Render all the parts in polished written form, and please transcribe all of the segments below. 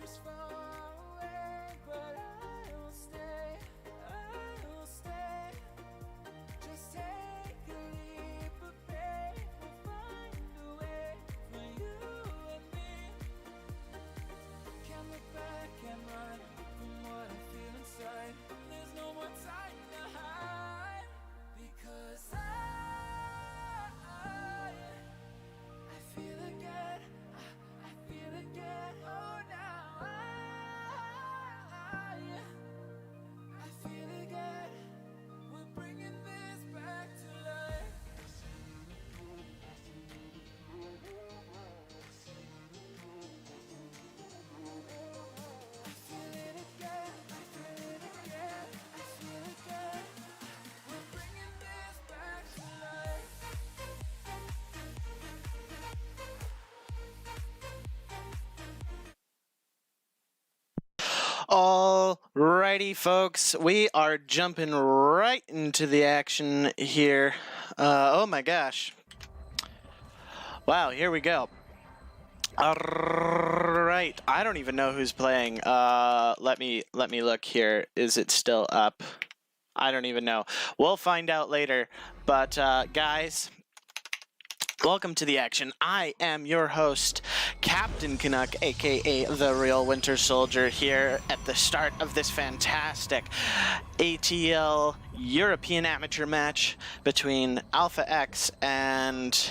just far away, but I will stay, I will stay. Just take a leap of faith, we'll find a way for you and me. Can't look back and run from what I feel inside. There's no more time to hide, because I feel again, I feel again. Oh, now I feel again. We're bringing this back to life. I feel it again, I feel it again, I feel it again. We're bringing this back to life. Alrighty, folks, we are jumping right into the action here. Oh my gosh. Wow, here we go. Alright, I don't even know who's playing. Let me look here. Is it still up? I don't even know. We'll find out later. But guys, welcome to the action. I am your host, Captain Canuck, aka the Real Winter Soldier, here at the start of this fantastic ATL European Amateur match between Alpha X and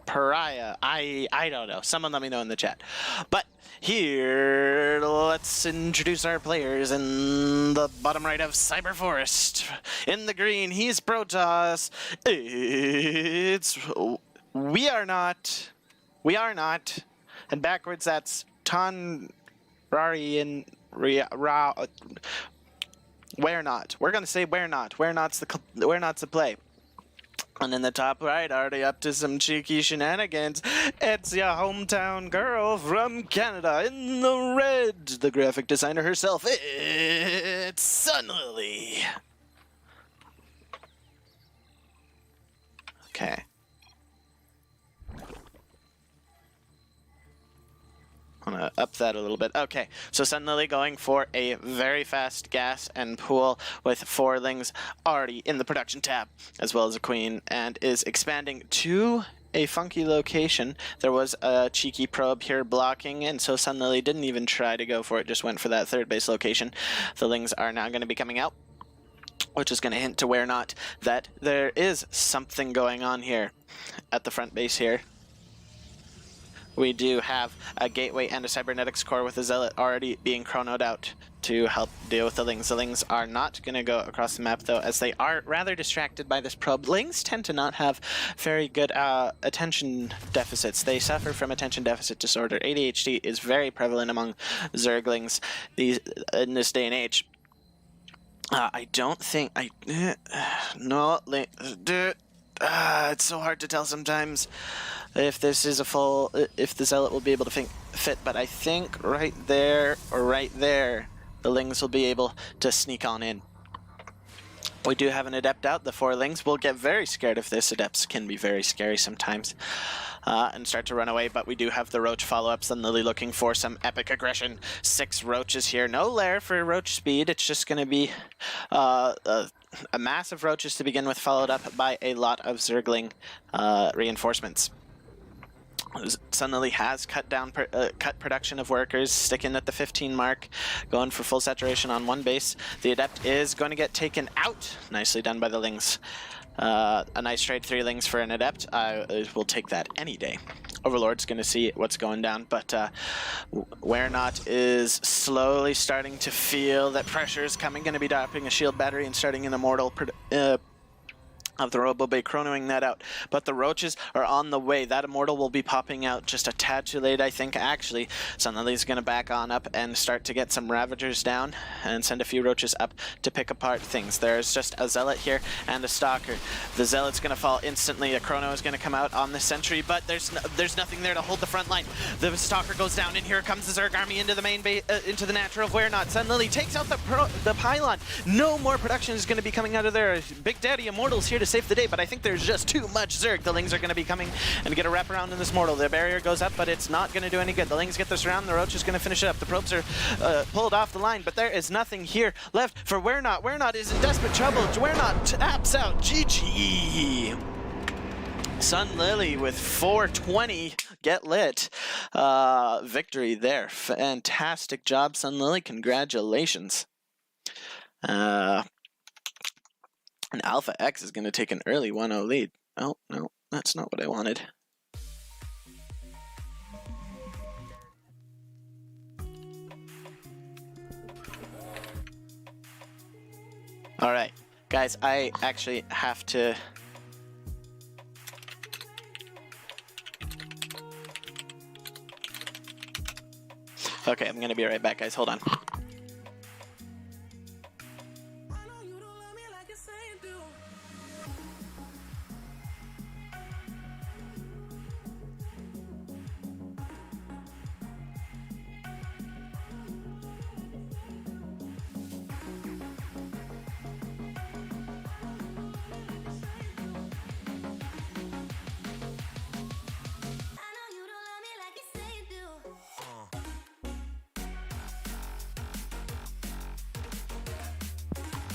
PÂRłAH. I don't know. Someone let me know in the chat. But here, let's introduce our players. In the bottom right of Cyber Forest. In the green, he's Protoss. It's We are not. And backwards, that's Ton Rari and We're not. We're gonna say we're not. We're not's the play. And in the top right, already up to some cheeky shenanigans, it's your hometown girl from Canada in the red, the graphic designer herself. It's Sunlily. Okay. I'm gonna up that a little bit. Okay, so Sunlily going for a very fast gas and pool with 4 lings already in the production tab, as well as a queen, and is expanding to a funky location. There was a cheeky probe here blocking, and so Sunlily didn't even try to go for it, just went for that 3rd base location. The lings are now going to be coming out, which is going to hint to Where Not that there is something going on here at the front base here. We do have a gateway and a cybernetics core with a zealot already being chronoed out to help deal with the lings. The lings are not going to go across the map, though, as they are rather distracted by this probe. Lings tend to not have very good attention deficits. They suffer from attention deficit disorder. ADHD is very prevalent among Zerglings in this day and age. I don't think no. It's so hard to tell sometimes if this is if the zealot will be able to fit, but I think right there, the lings will be able to sneak on in. We do have an adept out. The 4 lings will get very scared of this. Adepts can be very scary sometimes and start to run away, but we do have the roach follow-ups and Lily looking for some epic aggression. 6 roaches here. No lair for roach speed. It's just going to be a massive roaches to begin with, followed up by a lot of Zergling reinforcements. Sunlily has cut production of workers, sticking at the 15 mark, going for full saturation on 1 base. The adept is going to get taken out. Nicely done by the lings. A nice trade 3 lings for an adept. I will take that any day. Overlord's going to see what's going down, but Where Not is slowly starting to feel that pressure is coming. Going to be dropping a shield battery and starting an immortal of the Robo-Bay chronoing that out. But the roaches are on the way. That immortal will be popping out just a tad too late, I think, actually. Sunlily's going to back on up and start to get some Ravagers down and send a few roaches up to pick apart things. There's just a Zealot here and a Stalker. The Zealot's going to fall instantly. A Chrono is going to come out on the Sentry, but there's nothing there to hold the front line. The Stalker goes down, and here comes the Zerg army into the main base, into the natural of Where Not. Sunlily takes out the pylon. No more production is going to be coming out of there. Big Daddy Immortals here to save the day, but I think there's just too much Zerg. The Lings are going to be coming and get a wraparound in this Mortal. The barrier goes up, but it's not going to do any good. The Lings get this round. The Roach is going to finish it up. The probes are pulled off the line, but there is nothing here left for WereNot. WereNot is in desperate trouble. WereNot taps out. GG. Sunlily with 420. Get lit. Victory there. Fantastic job, Sunlily. Congratulations. And Alpha X is going to take an early 1-0 lead. Oh, no, that's not what I wanted. All right, guys, I actually have to... Okay, I'm going to be right back, guys. Hold on.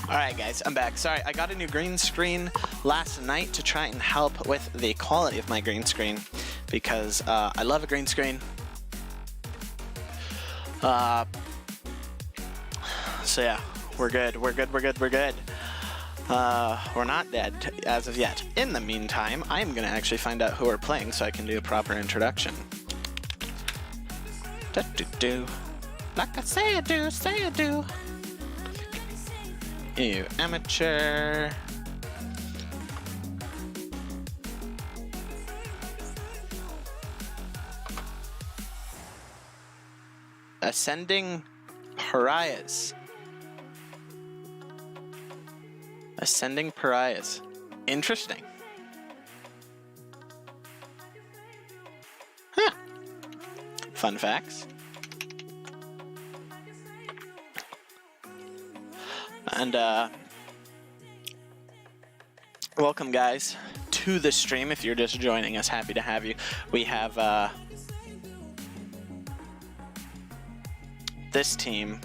Alright guys, I'm back. Sorry, I got a new green screen last night to try and help with the quality of my green screen because I love a green screen. So yeah, we're good. We're not dead as of yet. In the meantime, I'm gonna actually find out who we're playing so I can do a proper introduction. Like I say I do, say I do. You amateur. Ascending Pariahs. Ascending Pariahs. Interesting. Huh. Fun facts. And welcome guys to the stream. If you're just joining us, happy to have you. We have this team.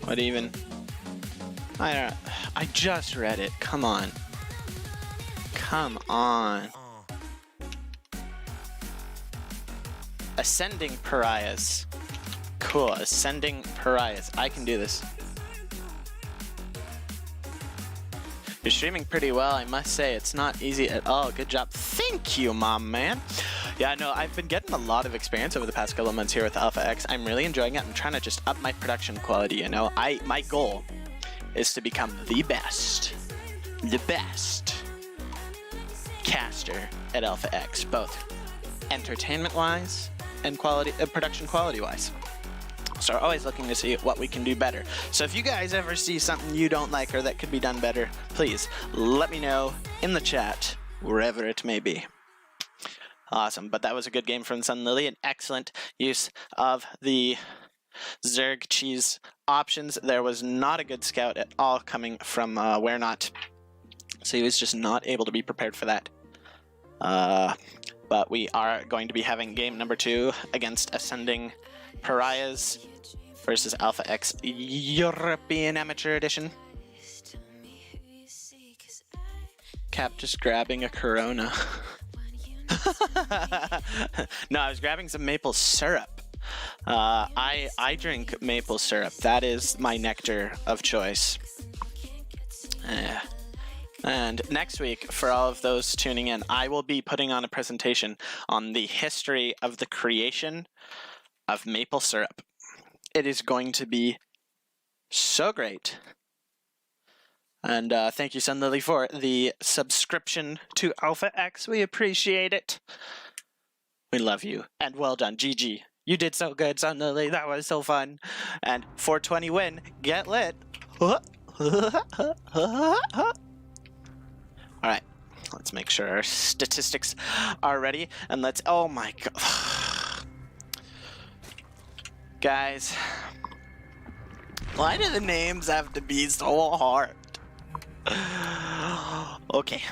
What even? I just read it. Come on. Come on. Ascending Pariahs. Cool, Ascending Pariahs. I can do this. You're streaming pretty well, I must say. It's not easy at all. Good job. Thank you, mom, man. Yeah, no, I've been getting a lot of experience over the past couple of months here with Alpha X. I'm really enjoying it. I'm trying to just up my production quality, you know. My goal is to become the best caster at Alpha X, both entertainment-wise and production quality-wise. So we're always looking to see what we can do better. So if you guys ever see something you don't like or that could be done better, please let me know in the chat, wherever it may be. Awesome, but that was a good game from Sunlily, an excellent use of the Zerg cheese options. There was not a good scout at all coming from WereNot, so he was just not able to be prepared for that. But we are going to be having game number 2 against Ascending Pariahs versus Alpha X European Amateur Edition. Cap just grabbing a Corona. No, I was grabbing some maple syrup. I drink maple syrup. That is my nectar of choice. And next week, for all of those tuning in, I will be putting on a presentation on the history of the creation of maple syrup. It is going to be so great. And thank you, Sunlily, for the subscription to Alpha X. We appreciate it. We love you. And well done, GG. You did so good, Sunlily. That was so fun. And 420 win. Get lit. Alright, let's make sure our statistics are ready, and let's, oh my god. Guys, Why do the names have to be so hard? Okay.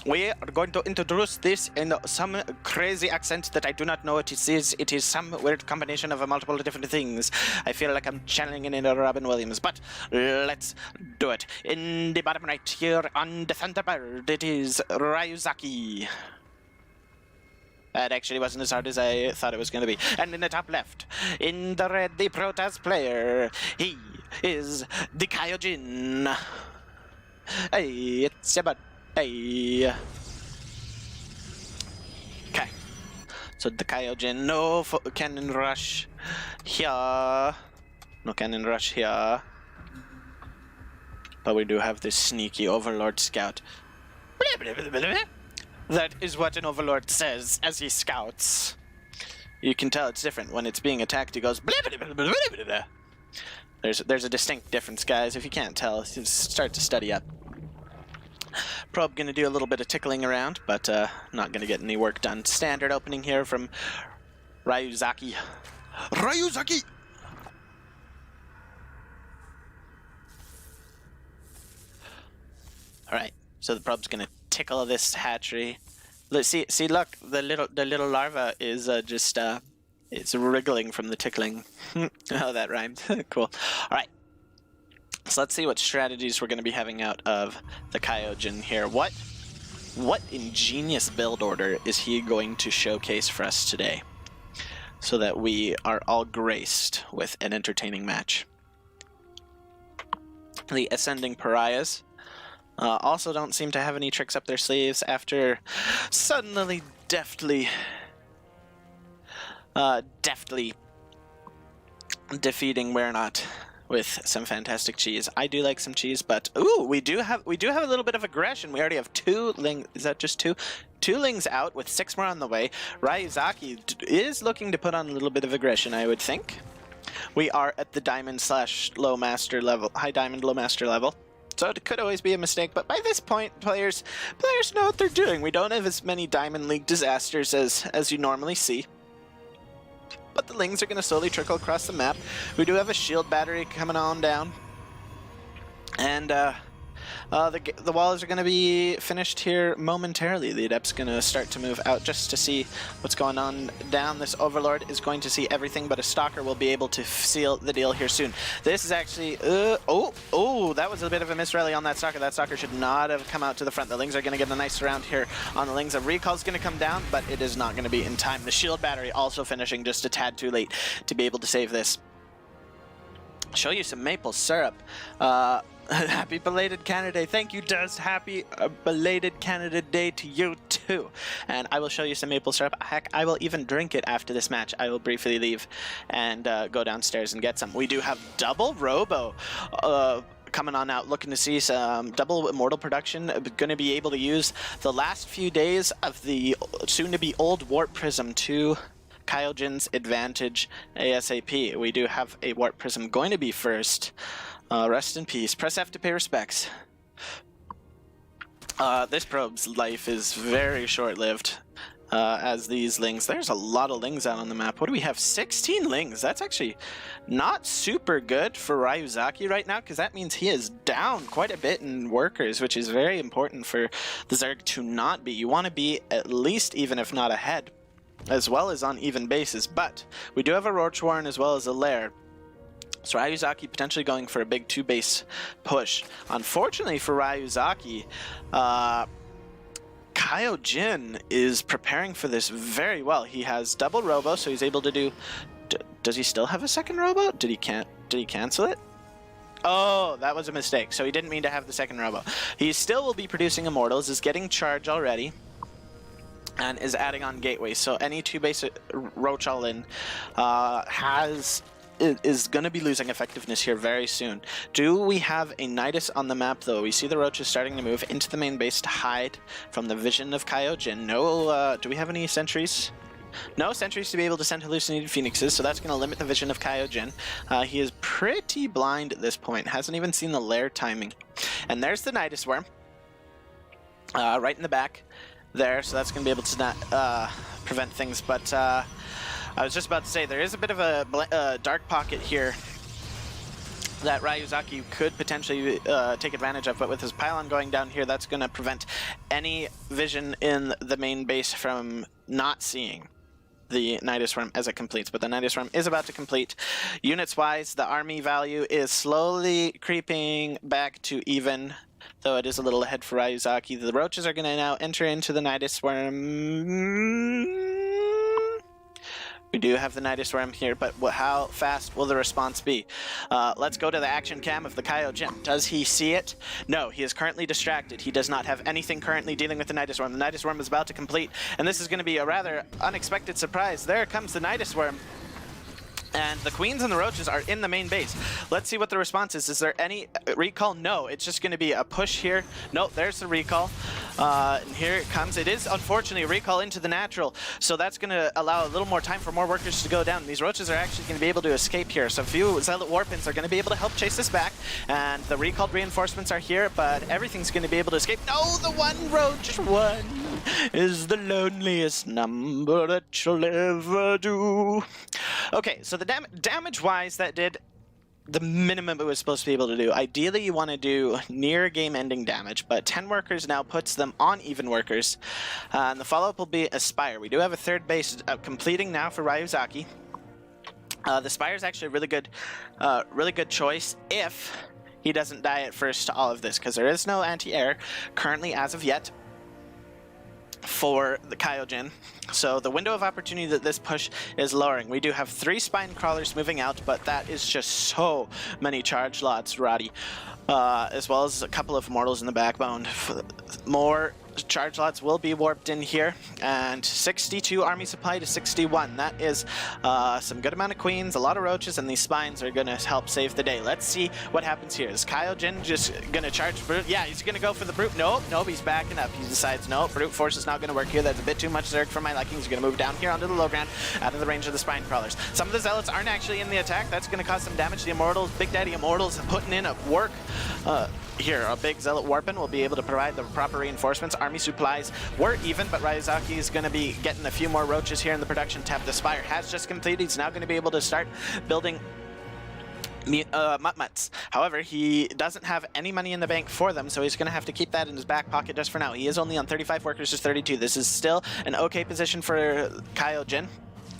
We are going to introduce this in some crazy accent that I do not know what it is. It is some weird combination of multiple different things. I feel like I'm channeling in a Robin Williams, but let's do it. In the bottom right here on the Thunderbird, it is Ryuzaki. That actually wasn't as hard as I thought it was going to be. And in the top left, in the red, the Protoss player, he is the Kyojin. Hey, it's your butt. Hey. Okay. So the Kyojin, no cannon rush here. No cannon rush here. But we do have this sneaky Overlord scout. That is what an Overlord says as he scouts. You can tell it's different. When it's being attacked, he goes... There's a distinct difference, guys. If you can't tell, start to study up. Probe gonna do a little bit of tickling around, but not gonna get any work done. Standard opening here from Ryuzaki. Ryuzaki! Alright, so the probe's gonna tickle this hatchery. Let's see, look, the little larva is just it's wriggling from the tickling. Oh, that rhymed. Cool. Alright. So let's see what strategies we're going to be having out of the Kyojin here. What ingenious build order is he going to showcase for us today so that we are all graced with an entertaining match? The Ascending Pariahs also don't seem to have any tricks up their sleeves after suddenly deftly defeating Where Not with some fantastic cheese. I do like some cheese, but ooh, we do have a little bit of aggression. We already have two lings. Is that just two? Two lings out with 6 more on the way. Ryuzaki is looking to put on a little bit of aggression, I would think. We are at the diamond/low master level, high diamond, low master level. So it could always be a mistake, but by this point, players know what they're doing. We don't have as many Diamond League disasters as you normally see. But the lings are going to slowly trickle across the map. We do have a shield battery coming on down. And the walls are going to be finished here momentarily. The Adept's going to start to move out just to see what's going on down. This Overlord is going to see everything, but a Stalker will be able to seal the deal here soon. This is actually... oh, that was a bit of a misrally on that Stalker. That Stalker should not have come out to the front. The lings are going to get a nice round here on the lings. A recall is going to come down, but it is not going to be in time. The shield battery also finishing just a tad too late to be able to save this. Show you some maple syrup. Happy belated Canada Day. Thank you, Dust. Happy belated Canada Day to you too. And I will show you some maple syrup. Heck, I will even drink it after this match. I will briefly leave and go downstairs and get some. We do have double Robo coming on out, looking to see some double Immortal production. Going to be able to use the last few days of the soon-to-be old Warp Prism to Kyojin's advantage ASAP. We do have a Warp Prism going to be first. Rest in peace. Press F to pay respects. This probe's life is very short-lived, as these lings... There's a lot of lings out on the map. What do we have? 16 lings. That's actually not super good for Ryuzaki right now, because that means he is down quite a bit in workers, which is very important for the Zerg to not be. You want to be at least even, if not ahead, as well as on even bases. But we do have a Roach Warren as well as a Lair. So Ryuzaki potentially going for a big 2-base push. Unfortunately for Ryuzaki, Kyojin is preparing for this very well. He has double Robo, so he's able to do... does he still have a second Robo? Did he cancel it? Oh, that was a mistake. So he didn't mean to have the second Robo. He still will be producing Immortals, is getting charge already, and is adding on Gateway. So any 2-base Roach all-in is going to be losing effectiveness here very soon. Do we have a Nidus on the map, though? We see the Roaches starting to move into the main base to hide from the vision of Kyojin. No, do we have any sentries? No sentries to be able to send hallucinated phoenixes, so that's going to limit the vision of Kyojin. He is pretty blind at this point. Hasn't even seen the lair timing. And there's the Nidus Worm. Right in the back there, so that's going to be able to not prevent things, but... I was just about to say, there is a bit of a dark pocket here that Ryuzaki could potentially take advantage of, but with his pylon going down here, that's going to prevent any vision in the main base from not seeing the Nidus Worm as it completes. But the Nidus Worm is about to complete. Units-wise, the army value is slowly creeping back to even, though it is a little ahead for Ryuzaki. The Roaches are going to now enter into the Nidus Worm. We do have the Nidus Worm here, but how fast will the response be? Let's go to the action cam of the Kaio-Jin. Does he see it? No, he is currently distracted. He does not have anything currently dealing with the Nidus Worm. The Nidus Worm is about to complete, and this is going to be a rather unexpected surprise. There comes the Nidus Worm. And the Queens and the Roaches are in the main base. Let's see what the response is. Is there any recall? No, it's just going to be a push here. Nope, there's the recall. And here it comes. It is, unfortunately, a recall into the natural. So that's going to allow a little more time for more workers to go down. These Roaches are actually going to be able to escape here. So a few Zealot Warpins are going to be able to help chase this back. And the recalled reinforcements are here, but everything's going to be able to escape. No, the one Roach one is the loneliest number that you'll ever do. Okay, so the damage-wise, that did the minimum it was supposed to be able to do. Ideally, you want to do near game-ending damage, but 10 workers now puts them on even workers. And the follow-up will be a Spire. We do have a third base completing now for Ryuzaki. The Spire is actually a really good choice if he doesn't die at first to all of this, because there is no anti-air currently as of yet for the Kaio-Jin. So the window of opportunity that this push is lowering. We do have 3 spine crawlers moving out, but that is just so many charge lots, Roddy. As well as a couple of mortals in the backbone. More charge lots will be warped in here, and 62 army supply to 61. That is some good amount of Queens, a lot of Roaches, and these spines are going to help save the day. Let's see what happens here. Is Kaio-Jin just going to charge Brute? Yeah, he's going to go for the Brute. Nope, he's backing up. He decides, no, Brute Force is not going to work here. That's a bit too much Zerg for my liking. He's going to move down here onto the low ground, out of the range of the spine crawlers. Some of the Zealots aren't actually in the attack. That's going to cause some damage. The Immortals, Big Daddy Immortals, putting in a work. Here, a big Zealot Warpin will be able to provide the proper reinforcements. Army supplies were even, but Ryuzaki is going to be getting a few more Roaches here in the production tab. The Spire has just completed. He's now going to be able to start building Mutmuts. However, he doesn't have any money in the bank for them, so he's going to have to keep that in his back pocket just for now. He is only on 35 workers, just 32. This is still an okay position for Kaio-Jin.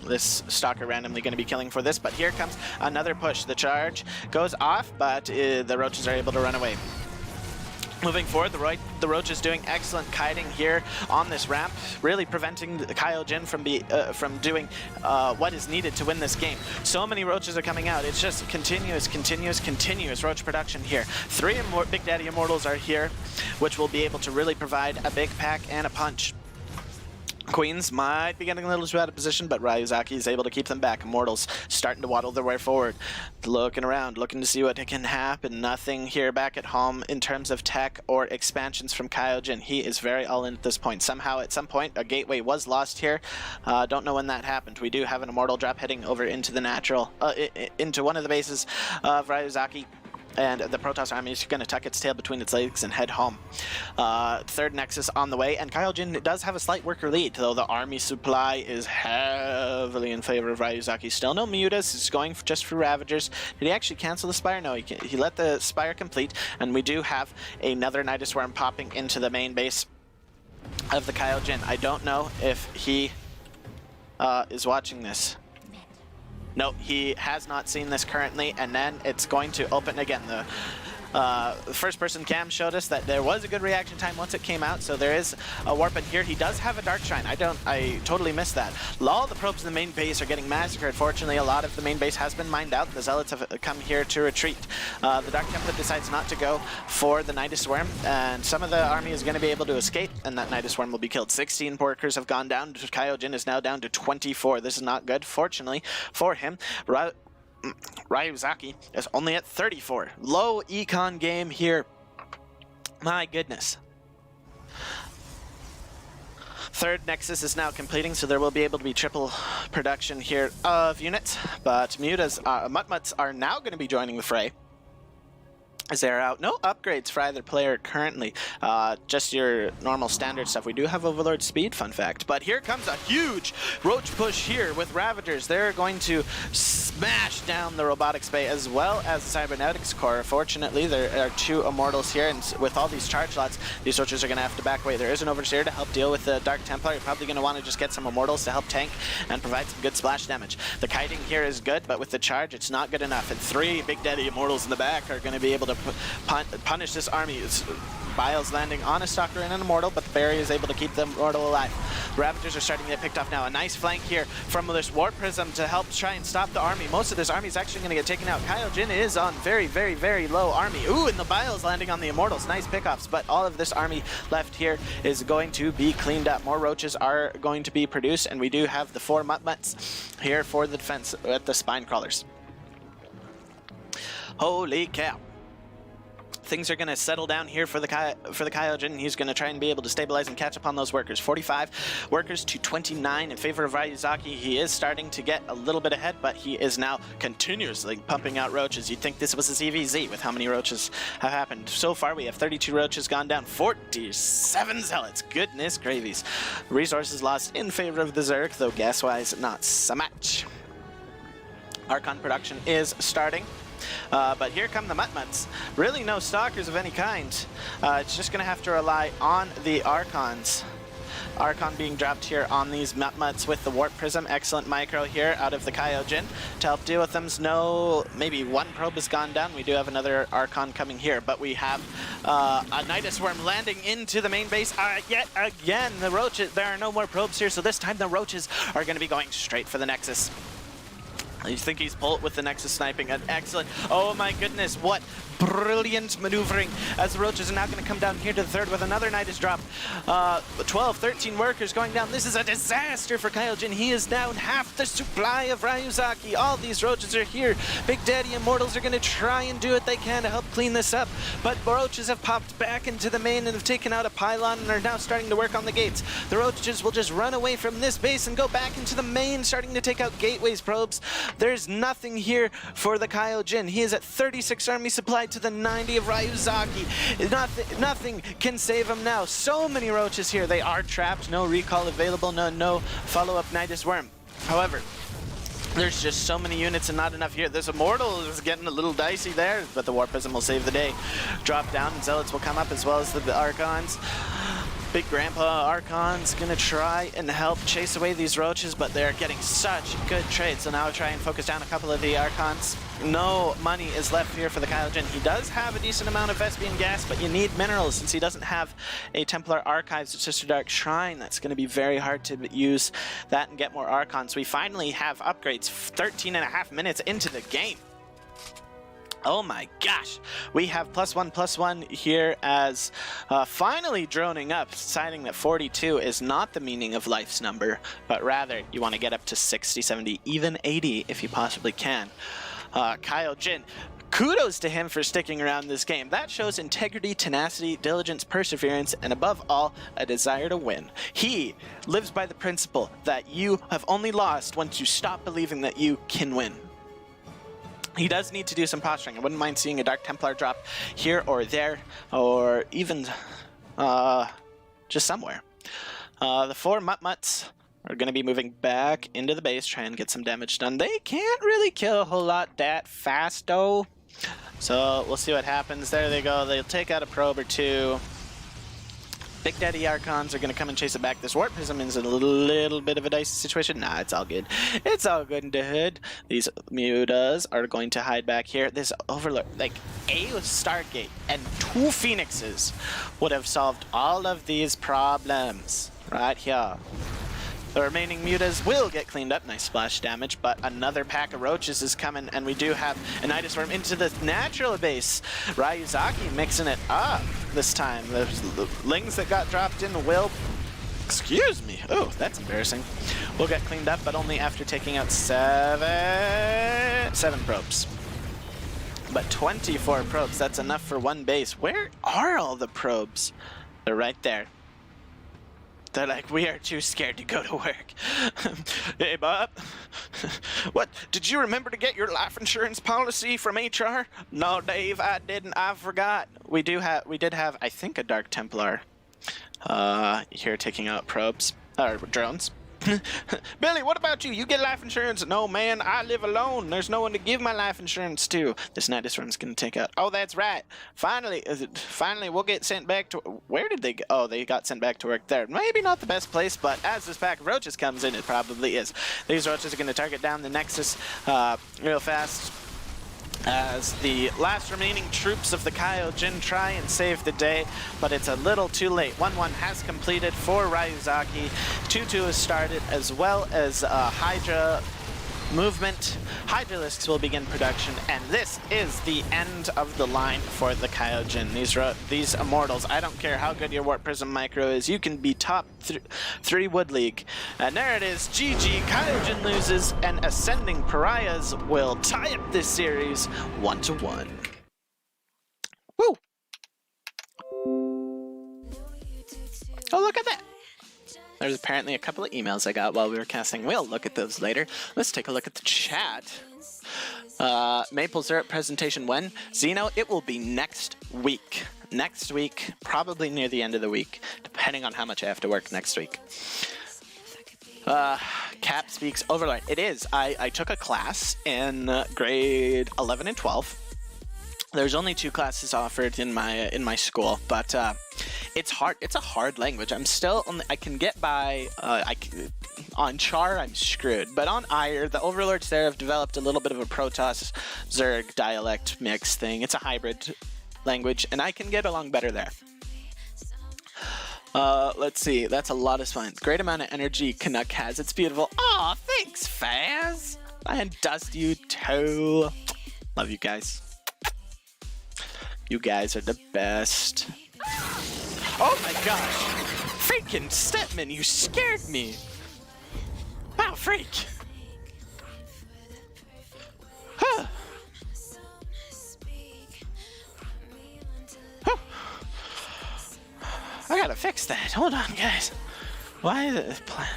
This Stalker randomly going to be killing for this, but here comes another push. The charge goes off, but the Roaches are able to run away. Moving forward, the Roach is doing excellent kiting here on this ramp, really preventing the Kaio-Jin from doing what is needed to win this game. So many Roaches are coming out. It's just continuous Roach production here. 3 Big Daddy Immortals are here, which will be able to really provide a big pack and a punch. Queens might be getting a little too out of position, but Ryuzaki is able to keep them back. Immortals starting to waddle their way forward. Looking around, looking to see what can happen. Nothing here back at home in terms of tech or expansions from Kaio-Jin. He is very all in at this point. Somehow, at some point, a gateway was lost here. Don't know when that happened. We do have an Immortal drop heading over into the natural, into one of the bases of Ryuzaki. And the Protoss army is going to tuck its tail between its legs and head home. Third Nexus on the way, and Kaio-Jin does have a slight worker lead, though the army supply is heavily in favor of Ryuzaki. Still no Mutas, he's going just for Ravagers. Did he actually cancel the Spire? No, he let the Spire complete, and we do have another Nidus Worm popping into the main base of the Kaio-Jin. I don't know if he is watching this. No, he has not seen this currently, and then it's going to open again. The first-person cam showed us that there was a good reaction time once it came out, so there is a warp in here. He does have a Dark Shine. I totally missed that. All the probes in the main base are getting massacred. Fortunately, a lot of the main base has been mined out. The Zealots have come here to retreat. The Dark Template decides not to go for the Nidus Worm, and some of the army is going to be able to escape, and that Nidus Worm will be killed. 16 workers have gone down. Kaio-Jin is now down to 24. This is not good, fortunately, for him. Ryuzaki is only at 34. Low econ game here. My goodness. Third Nexus is now completing, so there will be able to be triple production here of units. But Mutmuts are now going to be joining the fray. as they're out. No upgrades for either player currently. Just your normal standard stuff. We do have Overlord speed, fun fact. But here comes a huge roach push here with Ravagers. They're going to smash down the Robotics Bay as well as the Cybernetics Core. Fortunately, there are 2 Immortals here, and with all these charge slots, these roaches are going to have to back away. There is an Overseer to help deal with the Dark Templar. You're probably going to want to just get some Immortals to help tank and provide some good splash damage. The kiting here is good, but with the charge, it's not good enough. And 3 Big Daddy Immortals in the back are going to be able to punish this army. Biles landing on a Stalker and an Immortal, but the Barrier is able to keep the Immortal alive. The Ravagers are starting to get picked off now. A nice flank here from this Warp Prism to help try and stop the army. Most of this army is actually going to get taken out. Kyojin is on very, very, very low army. Ooh, and the Biles landing on the Immortals. Nice pickoffs, but all of this army left here is going to be cleaned up. More roaches are going to be produced, and we do have the 4 Mutt-Mutts here for the defense at the Spine Crawlers. Holy cow. Things are going to settle down here for the Kyojin. He's going to try and be able to stabilize and catch up on those workers. 45 workers to 29 in favor of Ryuzaki. He is starting to get a little bit ahead, but he is now continuously pumping out roaches. You'd think this was a CVZ with how many roaches have happened. So far, we have 32 roaches gone down, 47 zealots. Goodness gravies. Resources lost in favor of the Zerg, though gas-wise, not so much. Archon production is starting. But here come the Mutt-Mutts. Really no Stalkers of any kind. It's just going to have to rely on the Archons. Archon being dropped here on these Mutt-Mutts with the Warp Prism. Excellent micro here out of the Kyojin to help deal with them. No, maybe 1 probe has gone down. We do have another Archon coming here, but we have a Nidus Worm landing into the main base yet again. The roaches, there are no more probes here, so this time the roaches are going to be going straight for the Nexus. You think he's pulled with the Nexus sniping. An excellent. Oh my goodness, what brilliant maneuvering as the roaches are now going to come down here to the 3rd with another Nidus drop. 12, 13 workers going down. This is a disaster for Kyojin. He is down half the supply of Ryuzaki. All these roaches are here. Big Daddy Immortals are going to try and do what they can to help clean this up. But roaches have popped back into the main and have taken out a pylon and are now starting to work on the gates. The roaches will just run away from this base and go back into the main, starting to take out gateways probes. There's nothing here for the Kyojin. He is at 36 army supply to the 90 of Ryuzaki. Nothing can save him now. So many roaches here. They are trapped. No recall available. No follow-up Nidus Worm. However, there's just so many units and not enough here. This Immortal is getting a little dicey there, but the Warp Prism will save the day. Drop down and Zealots will come up as well as the Archons. Big Grandpa Archon's gonna try and help chase away these roaches, but they're getting such good trades. So now I'll try and focus down a couple of the Archons. No money is left here for the Kyojin. He does have a decent amount of Vespian gas, but you need minerals since he doesn't have a Templar Archives. It's just a Dark Shrine. That's gonna be very hard to use that and get more Archons. We finally have upgrades 13.5 minutes into the game. Oh my gosh, we have +1/+1 here as finally droning up, deciding that 42 is not the meaning of life's number, but rather you want to get up to 60, 70, even 80 if you possibly can. Kyojin, kudos to him for sticking around this game. That shows integrity, tenacity, diligence, perseverance, and above all, a desire to win. He lives by the principle that you have only lost once you stop believing that you can win. He does need to do some posturing. I wouldn't mind seeing a Dark Templar drop here or there, or even just somewhere. The 4 Mutt-Mutts are going to be moving back into the base, trying to get some damage done. They can't really kill a whole lot that fast, though. So we'll see what happens. There they go. They'll take out a probe or 2. Big Daddy Archons are going to come and chase it back. This Warp Prism is a little bit of a dicey situation. Nah, it's all good. It's all good in the hood. These Mutas are going to hide back here. This Overlord, like a Stargate and 2 Phoenixes would have solved all of these problems right here. The remaining Mutas will get cleaned up. Nice splash damage, but another pack of roaches is coming, and we do have a Nidus Worm into the natural base. Ryuzaki mixing it up this time. The lings that got dropped in will... Excuse me. Oh, that's embarrassing. We'll get cleaned up, but only after taking out 7 probes. But 24 probes, that's enough for 1 base. Where are all the probes? They're right there. They're like, we are too scared to go to work. Hey, Bob, What? Did you remember to get your life insurance policy from HR? No, Dave, I didn't. I forgot. We did have, I think, a Dark Templar here taking out probes or drones. Billy, what about you? You get life insurance? No, man, I live alone. There's no one to give my life insurance to. This Nidus run's gonna take out. Oh, that's right. Finally, we'll get sent back to. Where did they go? Oh, they got sent back to work there. Maybe not the best place, but as this pack of roaches comes in, it probably is. These roaches are gonna target down the Nexus real fast, as the last remaining troops of the Kaijin try and save the day, but it's a little too late. 1-1 has completed for Ryuzaki. 2-2 has started, as well as Hydra movement. Hydralisks will begin production, and this is the end of the line for the Kaijin. These immortals, I don't care how good your Warp Prism Micro is, you can be top 3 Wood League. And there it is, GG, Kaijin loses, and Ascending Pariahs will tie up this series 1-1. Woo! Oh, look at that! There's apparently a couple of emails I got while we were casting. We'll look at those later. Let's take a look at the chat. Maple syrup presentation when? Zeno, it will be next week. Next week, probably near the end of the week, depending on how much I have to work next week. Cap speaks Overlord. It is. I took a class in grade 11 and 12. There's only 2 classes offered in my school, but it's hard. It's a hard language. I'm still I can get by. On Char, I'm screwed, but on Ire, the Overlords there have developed a little bit of a Protoss Zerg dialect mix thing. It's a hybrid language, and I can get along better there. Let's see. That's a lot of fun. Great amount of energy Canuck has. It's beautiful. Aw, thanks, Faz. And Dust, you too. Love you guys. You guys are the best. Oh my gosh! Freaking Stepman, you scared me! Wow, freak! Huh. Huh. I gotta fix that. Hold on, guys. Why is it plan?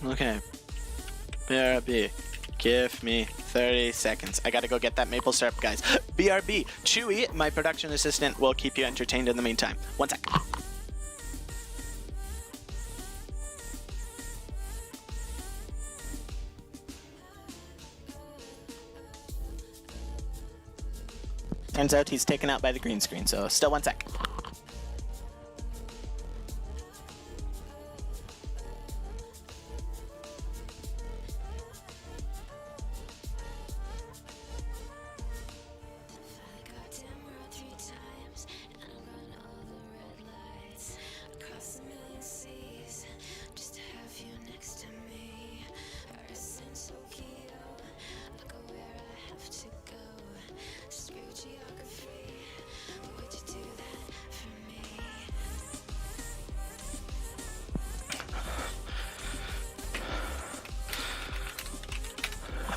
Okay. BRB. Give me 30 seconds. I gotta go get that maple syrup, guys. BRB, Chewy, my production assistant, will keep you entertained in the meantime. 1 sec. Turns out he's taken out by the green screen, so still 1 sec.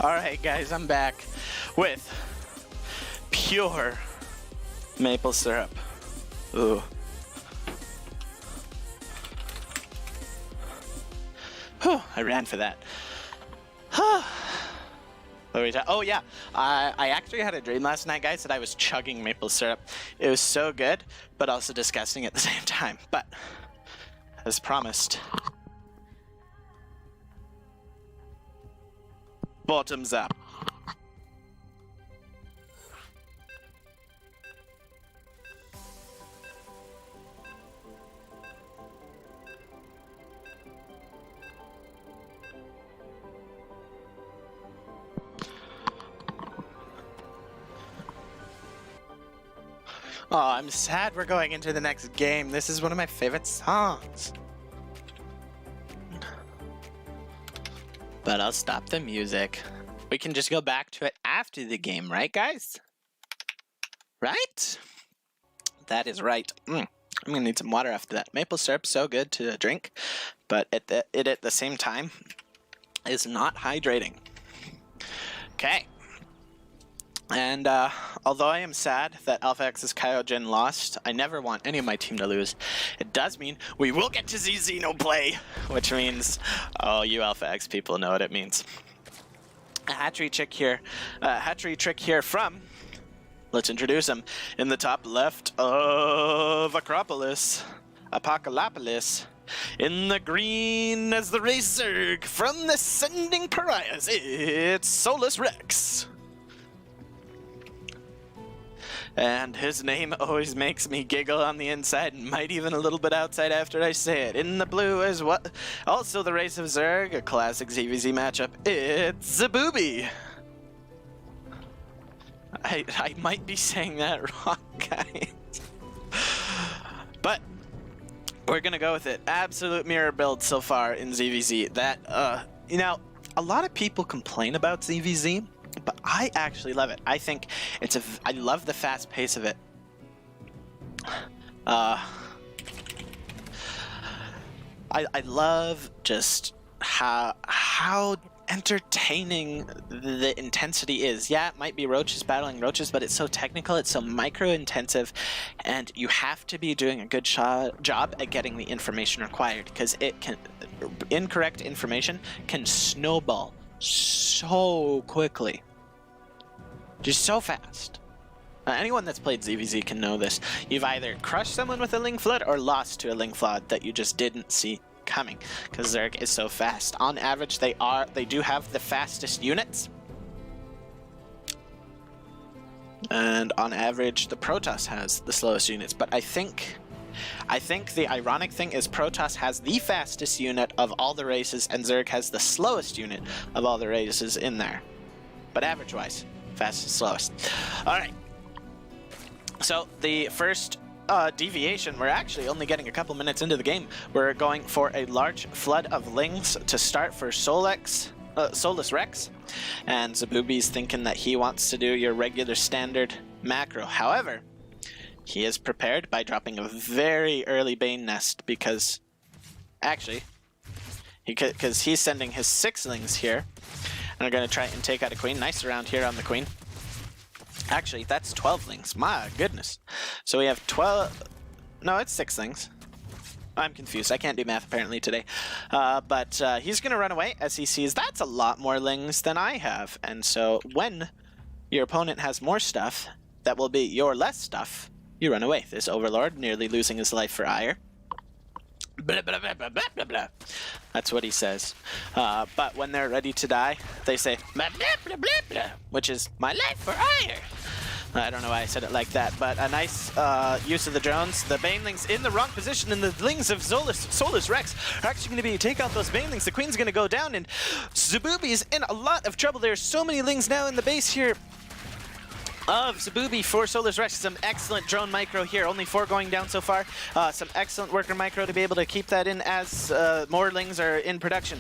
Alright guys, I'm back with pure maple syrup. Ooh. Whew, I ran for that. What were we talking? Oh yeah, I actually had a dream last night, guys, that I was chugging maple syrup. It was so good, but also disgusting at the same time. But, as promised, bottoms up. Oh, I'm sad we're going into the next game. This is one of my favorite songs. But I'll stop the music. We can just go back to it after the game, right, guys? Right? That is right. I'm gonna need some water after that. Maple syrup's so good to drink, but at the same time is not hydrating. Okay. And although I am sad that Alpha X's Kyojin lost, I never want any of my team to lose. It does mean we will get to see Xeno play, which means, oh, you Alpha X people know what it means. A hatchery trick here from, let's introduce him, in the top left of Apocalypse. In the green as the race Zerg from the Sending Pariahs, it's Solus Rex. And his name always makes me giggle on the inside and might even a little bit outside after I say it. In the blue is what? Also the race of Zerg, a classic ZVZ matchup. It's Zabooby. I might be saying that wrong, guys. But we're gonna go with it. Absolute mirror build so far in ZVZ. That, you know, a lot of people complain about ZVZ, but I actually love it. I think it's I love the fast pace of it. I love just how entertaining the intensity is. Yeah, it might be roaches battling roaches, but it's so technical, it's so micro-intensive, and you have to be doing a good job at getting the information required, because incorrect information can snowball so quickly. Just so fast. Anyone that's played ZVZ can know this. You've either crushed someone with a Ling Flood or lost to a Ling Flood that you just didn't see coming, because Zerg is so fast. On average, they do have the fastest units, and on average, the Protoss has the slowest units. But I think the ironic thing is Protoss has the fastest unit of all the races, and Zerg has the slowest unit of all the races in there. But average-wise, fastest, slowest. All right. So the first deviation, we're actually only getting a couple minutes into the game. We're going for a large flood of Lings to start for Solus Rex, and Zabooby's thinking that he wants to do your regular standard macro. However, he is prepared by dropping a very early Bane Nest, because actually, because he's sending his 6 Lings here, and are going to try and take out a Queen. Nice round here on the Queen. Actually, that's 12 Lings. My goodness. So we have 12... No, it's 6 Lings. I'm confused. I can't do math apparently today. But he's going to run away as he sees that's a lot more Lings than I have. And so when your opponent has more stuff, that will be your less stuff, you run away. This Overlord nearly losing his life for ire. Blah, blah, blah, blah, blah, blah. That's what he says. But when they're ready to die, they say, blah, blah, blah, blah, blah, which is my life for ire. I don't know why I said it like that, but a nice use of the drones. The Banelings in the wrong position, and the Lings of Solus Rex are actually going to be take out those Banelings. The Queen's going to go down, and Zabooby is in a lot of trouble. There's so many Lings now in the base here of Zabooby for Solus Rex. Some excellent drone micro here, only 4 going down so far. Some excellent worker micro to be able to keep that in as more Lings are in production.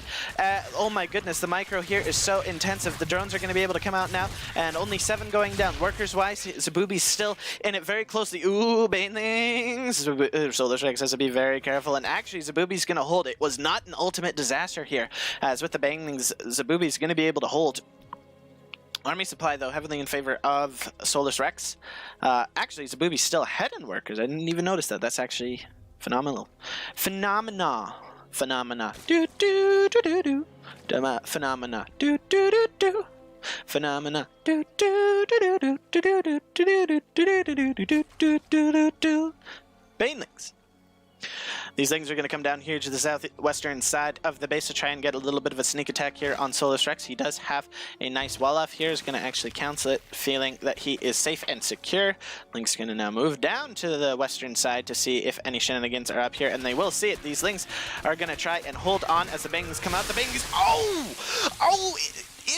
Oh my goodness, the micro here is so intensive. The drones are going to be able to come out now, and only 7 going down. Workers wise, Zabooby's still in it very closely. Ooh, Banelings! Solus Rex has to be very careful, and actually Zabooby's going to hold. It was not an ultimate disaster here, as with the Banelings, Zabooby's going to be able to hold. Army supply, though, heavily in favor of Solus Rex. Actually, Zabooby's still ahead in workers. I didn't even notice that. That's actually phenomenal. Phenomena. Do do do do do. Phenomena. Do do do do. Phenomena. Do do do do do do do do do do do do do do. Banelings. These Lings are going to come down here to the southwestern side of the base to try and get a little bit of a sneak attack here on Solus Rex. He does have a nice wall off here. He's going to actually cancel it, feeling that he is safe and secure. Ling's going to now move down to the western side to see if any shenanigans are up here, and they will see it. These Lings are going to try and hold on as the Banelings come out. The Banelings, oh!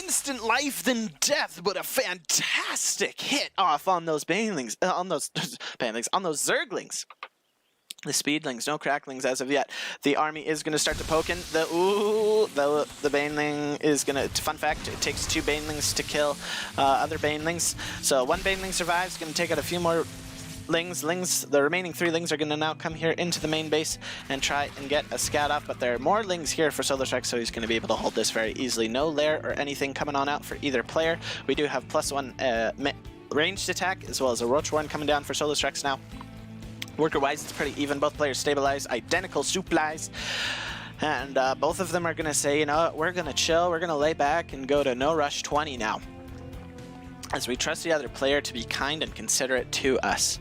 Instant life then death, but a fantastic hit off on those Banelings, on those Zerglings. The Speedlings, no Cracklings as of yet. The army is going to start to poke in. The Baneling is going to... Fun fact, it takes 2 Banelings to kill other Banelings. So 1 Baneling survives, going to take out a few more Lings. The remaining 3 Lings are going to now come here into the main base and try and get a scout up. But there are more Lings here for Solus Rex, so he's going to be able to hold this very easily. No lair or anything coming on out for either player. We do have +1 ranged attack, as well as a Roach Warren coming down for Solus Rex now. Worker-wise, it's pretty even. Both players stabilize, identical supplies. And both of them are going to say, you know, we're going to chill, we're going to lay back and go to no rush 20 now, as we trust the other player to be kind and considerate to us.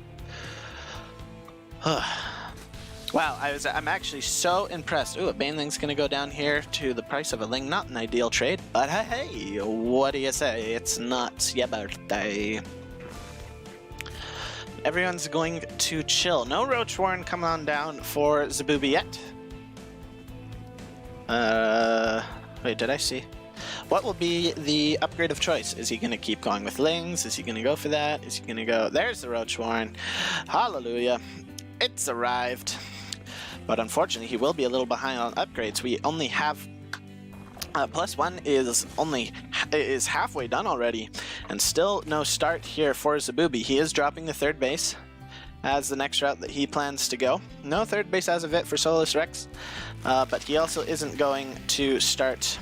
Wow, I'm actually so impressed. Ooh, a Baneling's going to go down here to the price of a Ling. Not an ideal trade, but hey, what do you say? It's not your birthday. Everyone's going to chill. No Roach Warren coming on down for Zabubi yet. Wait, did I see? What will be the upgrade of choice? Is he going to keep going with Lings? Is he going to go for that? Is he going to go... There's the Roach Warren. Hallelujah. It's arrived. But unfortunately, he will be a little behind on upgrades. We only have... +1 is halfway done already. And still no start here for Zabubi. He is dropping the third base as the next route that he plans to go. No third base as of it for Solus Rex. But he also isn't going to start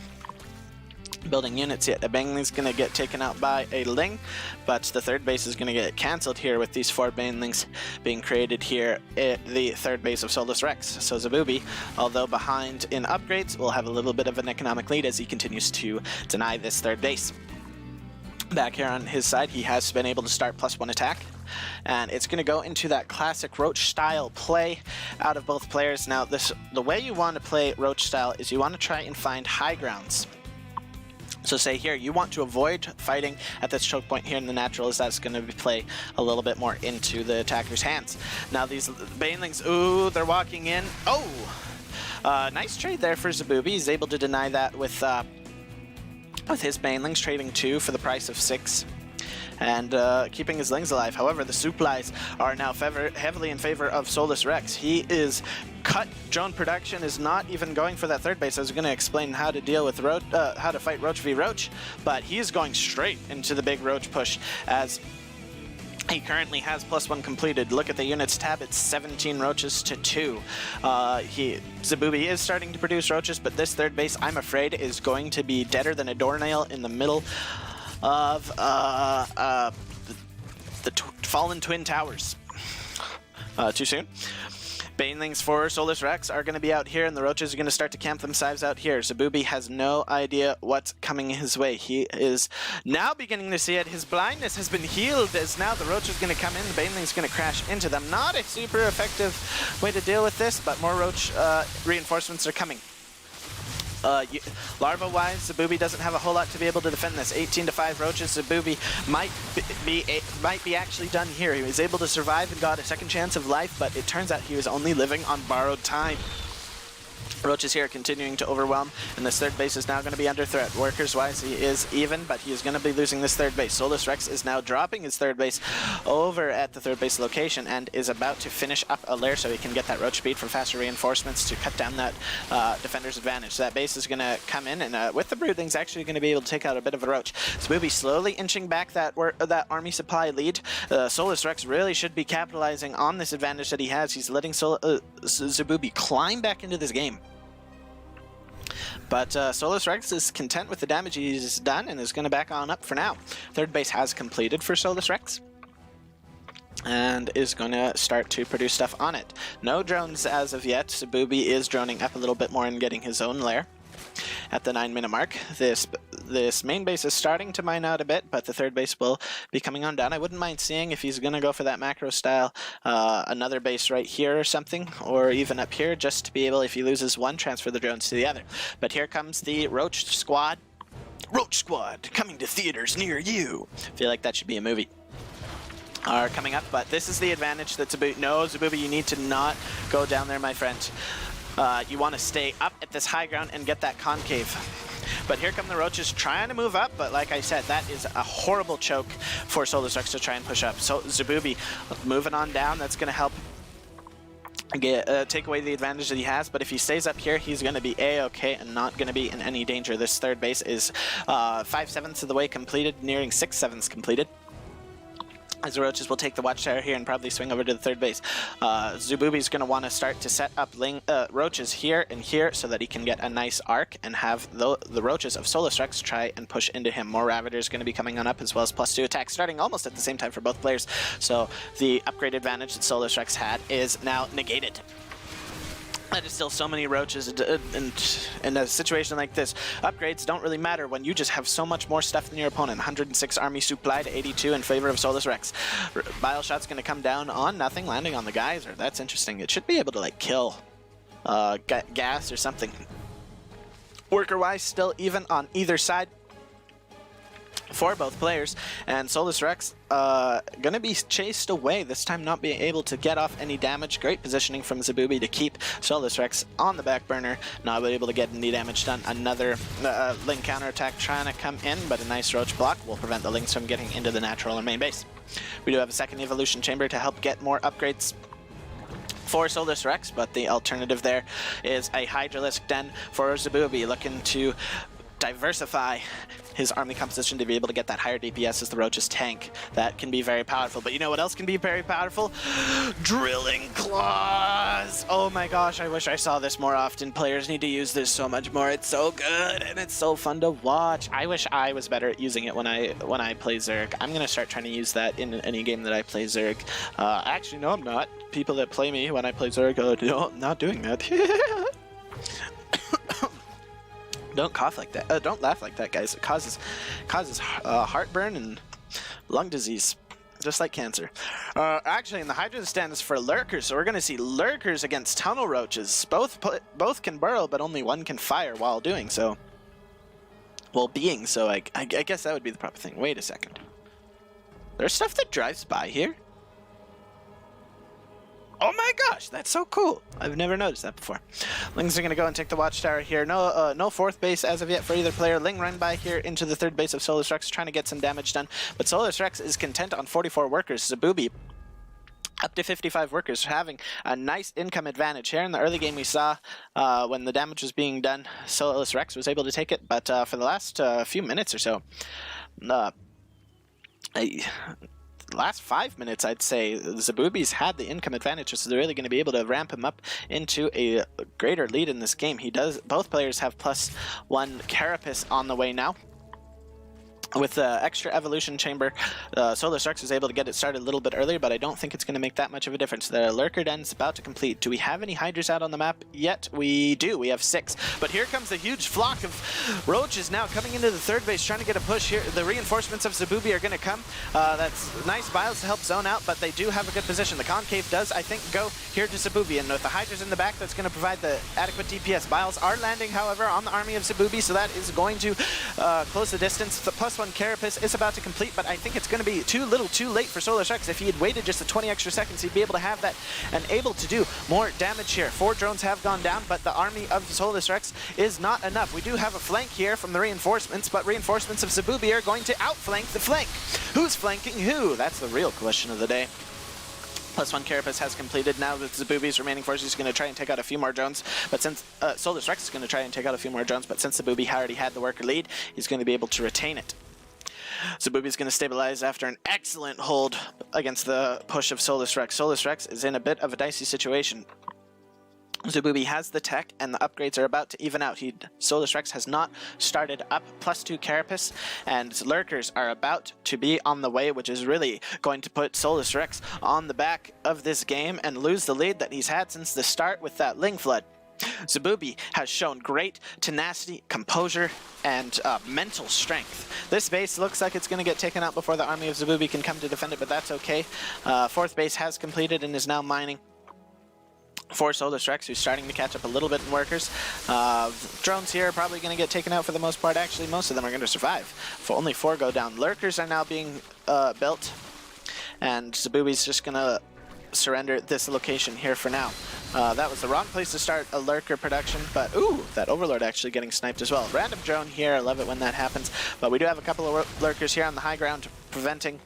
building units yet. A Baneling's going to get taken out by a Ling, but the third base is going to get cancelled here with these 4 Banelings being created here at the third base of Solus Rex. So Zabubi, although behind in upgrades, will have a little bit of an economic lead as he continues to deny this third base. Back here on his side, he has been able to start +1 attack, and it's going to go into that classic Roach style play out of both players. Now, the way you want to play Roach style is you want to try and find high grounds. So say here, you want to avoid fighting at this choke point here in the natural, as that's going to play a little bit more into the attacker's hands. Now these Banelings, ooh, they're walking in. Oh! Nice trade there for Zabubi. He's able to deny that with his Banelings, trading 2 for the price of 6. And keeping his Lings alive. However, the supplies are now heavily in favor of Solus Rex. He is cut. Drone production is not even going for that third base. I was going to explain how to deal with how to fight Roach v Roach, but he is going straight into the big Roach push as he currently has +1 completed. Look at the units tab, it's 17 Roaches to 2. Zabubi is starting to produce Roaches, but this third base, I'm afraid, is going to be deader than a doornail in the middle of the fallen Twin Towers. Too soon. Banelings for Solus Rex are going to be out here, and the Roaches are going to start to camp themselves out here. Zabubi has no idea what's coming his way. He is now beginning to see it. His blindness has been healed, as now the Roach is going to come in. The Baneling's going to crash into them. Not a super effective way to deal with this, but more Roach reinforcements are coming. Larva-wise, Zabubi doesn't have a whole lot to be able to defend this. 18 to 5 Roaches. Zabubi might be actually done here. He was able to survive and got a second chance of life, but it turns out he was only living on borrowed time. Roaches here continuing to overwhelm, and this third base is now going to be under threat. Workers-wise, he is even, but he is going to be losing this third base. Solus Rex is now dropping his third base over at the third base location and is about to finish up a lair so he can get that Roach speed for faster reinforcements to cut down that defender's advantage. So that base is going to come in, and with the Broodlings actually going to be able to take out a bit of a Roach. Zabubi slowly inching back that army supply lead. Solus Rex really should be capitalizing on this advantage that he has. He's letting Zabubi climb back into this game. But Solus Rex is content with the damage he's done and is going to back on up for now. Third base has completed for Solus Rex and is going to start to produce stuff on it. No drones as of yet. Zabubi is droning up a little bit more and getting his own lair. At the 9-minute mark, this main base is starting to mine out a bit, but the third base will be coming on down. I wouldn't mind seeing if he's going to go for that macro style, another base right here or something, or even up here, just to be able, if he loses one, transfer the drones to the other. But here comes the Roach Squad. Roach Squad, coming to theaters near you. I feel like that should be a movie. Are coming up, but this is the advantage that Zabubi... No, Zabubi, you need to not go down there, my friend. You want to stay up at this high ground and get that concave. But here come the Roaches trying to move up, but like I said, that is a horrible choke for Solus Rex to try and push up. So Zabubi moving on down, that's going to help take away the advantage that he has, but if he stays up here, he's going to be A-okay and not going to be in any danger. This third base is 5/7 of the way completed, nearing 6/7 completed. as the Roaches will take the Watchtower here and probably swing over to the third base. Zububi's going to want to start to set up Roaches here and here so that he can get a nice arc and have the Roaches of Solus Rex try and push into him. More Ravagers going to be coming on up, as well as +2 attacks starting almost at the same time for both players. So the upgrade advantage that Solus Rex had is now negated. That is still so many Roaches, and in a situation like this, upgrades don't really matter when you just have so much more stuff than your opponent. 106 army supply to 82 in favor of Solus Rex. Bile Shot's going to come down on nothing, landing on the Geyser. That's interesting. It should be able to like kill gas or something. Worker-wise, still even on either side for both players, and Solus Rex gonna be chased away, this time not being able to get off any damage. Great positioning from Zabubi to keep Solus Rex on the back burner, not able to get any damage done. Another Link counterattack trying to come in, but a nice Roach block will prevent the Links from getting into the natural or main base. We do have a second Evolution Chamber to help get more upgrades for Solus Rex, but the alternative there is a Hydralisk Den for Zabubi, looking to diversify his army composition to be able to get that higher DPS as the Roach's tank. That can be very powerful. But you know what else can be very powerful? Drilling Claws! Oh my gosh, I wish I saw this more often. Players need to use this so much more. It's so good and it's so fun to watch. I wish I was better at using it when I play Zerg. I'm gonna start trying to use that in any game that I play Zerg. Actually, no, I'm not. People that play me when I play Zerg, no, I'm not doing that. Don't cough like that. Don't laugh like that, guys. It causes heartburn and lung disease, just like cancer. Actually, in the Hydra stands for Lurkers, so we're going to see Lurkers against Tunnel Roaches. Both can burrow, but only one can fire while doing so. Well, being so, I guess that would be the proper thing. Wait a second. There's stuff that drives by here? Oh my gosh, that's so cool. I've never noticed that before. Lings are going to go and take the Watchtower here. No fourth base as of yet for either player. Ling run by here into the third base of Solus Rex, trying to get some damage done. But Solus Rex is content on 44 workers. Zabubi up to 55 workers, having a nice income advantage. Here in the early game we saw when the damage was being done, Solus Rex was able to take it. But for the last few minutes or so, last 5 minutes, I'd say, Zabubi's had the income advantage, so they're really going to be able to ramp him up into a greater lead in this game. Both players have +1 Carapace on the way now. With the extra Evolution Chamber, Solus Rex was able to get it started a little bit earlier, but I don't think it's going to make that much of a difference. The Lurker Den's about to complete. Do we have any Hydras out on the map yet? We do. We have 6. But here comes a huge flock of Roaches now coming into the third base, trying to get a push here. The reinforcements of Zabubi are going to come. That's nice Biles to help zone out, but they do have a good position. The Concave does, I think, go here to Zabubi, and with the Hydras in the back, that's going to provide the adequate DPS. Biles are landing, however, on the army of Zabubi, so that is going to close the distance. The +1 Carapace is about to complete, but I think it's going to be too late for Solus Rex. If he had waited just the 20 extra seconds, he'd be able to have that and able to do more damage here. 4 drones have gone down, but the army of Solus Rex is not enough. We do have a flank here from the reinforcements, but reinforcements of Zabubi are going to outflank the flank. Who's flanking who? That's the real question of the day. +1 Carapace has completed. Now with Zabubi's remaining forces, he's going to try and take out a few more drones. But since Solus Rex is going to try and take out a few more drones, but since Zabubi already had the worker lead, he's going to be able to retain it. Zabubi's going to stabilize after an excellent hold against the push of Solus Rex. Solus Rex is in a bit of a dicey situation. Zabubi has the tech, and the upgrades are about to even out. Solus Rex has not started up. +2 Carapace, and Lurkers are about to be on the way, which is really going to put Solus Rex on the back of this game and lose the lead that he's had since the start with that Ling Flood. Zabubi has shown great tenacity, composure, and mental strength. This base looks like it's going to get taken out before the army of Zabubi can come to defend it, but that's okay. 4th base has completed and is now mining for Solus Rex, who's starting to catch up a little bit in workers. Drones here are probably going to get taken out for the most part. Actually, most of them are going to survive. Only 4 go down. Lurkers are now being built, and Zabubi's just going to surrender this location here for now. That was the wrong place to start a Lurker production, but ooh, that Overlord actually getting sniped as well. Random drone here, I love it when that happens, but we do have a couple of Lurkers here on the high ground preventing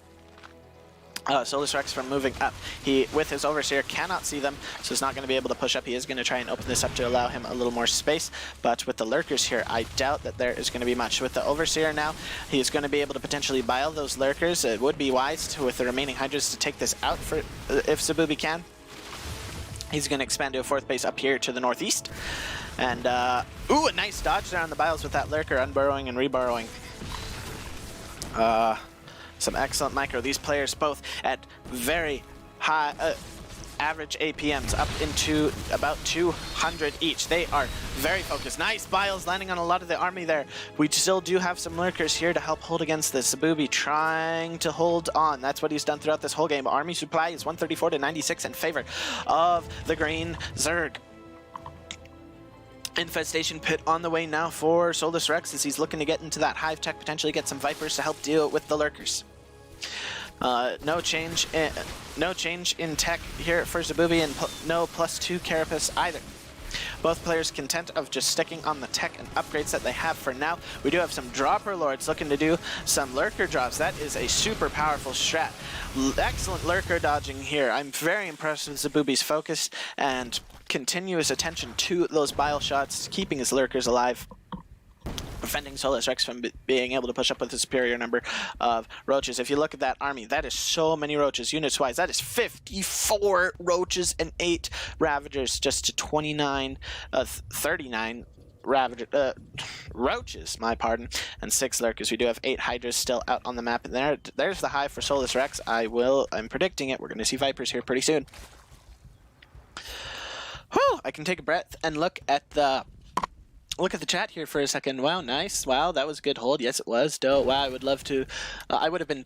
Solus Rex from moving up. He, with his Overseer, cannot see them, so he's not going to be able to push up. He is going to try and open this up to allow him a little more space, but with the Lurkers here, I doubt that there is going to be much. With the Overseer now, he's going to be able to potentially bile those Lurkers. It would be wise to, with the remaining Hydras, to take this out for if Zabubi can. He's going to expand to a 4th base up here to the northeast. And, ooh, a nice dodge there on the biles with that Lurker, unburrowing and reburrowing. Some excellent micro. These players both at very high average APMs, up into about 200 each. They are very focused. Nice biles landing on a lot of the army there. We still do have some Lurkers here to help hold against this. Zabubi trying to hold on. That's what he's done throughout this whole game. Army supply is 134 to 96 in favor of the green Zerg. Infestation Pit on the way now for Solus Rex as he's looking to get into that hive tech, potentially get some Vipers to help deal with the Lurkers. No change in tech here for Zabubi, and no +2 Carapace either. Both players content of just sticking on the tech and upgrades that they have for now. We do have some Dropper Lords looking to do some Lurker drops. That is a super powerful strat. Excellent Lurker dodging here. I'm very impressed with Zabubi's focus and continuous attention to those bile shots, keeping his Lurkers alive, preventing Solus Rex from being able to push up with a superior number of roaches. If you look at that army, that is so many roaches. Units wise, that is 54 roaches and 8 Ravagers, just to 39 roaches, my pardon, and 6 Lurkers. We do have 8 Hydras still out on the map, and there's the hive for Solus Rex. I'm predicting it. We're going to see Vipers here pretty soon. Whew, I can take a breath and look at the chat here for a second. Wow, nice. Wow, that was a good hold. Yes, it was. Wow, I would love to. I would have been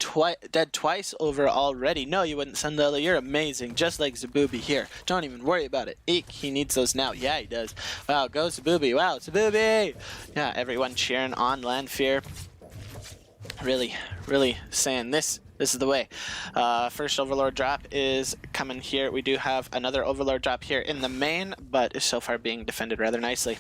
dead twice over already. No, you wouldn't, Sundela. You're amazing. Just like Zabubi here. Don't even worry about it. Eek, he needs those now. Yeah, he does. Wow, go Zabubi. Wow, Zabubi. Yeah, everyone cheering on Landfear. Really, really saying this is the way. First Overlord drop is coming here. We do have another Overlord drop here in the main, but is so far being defended rather nicely.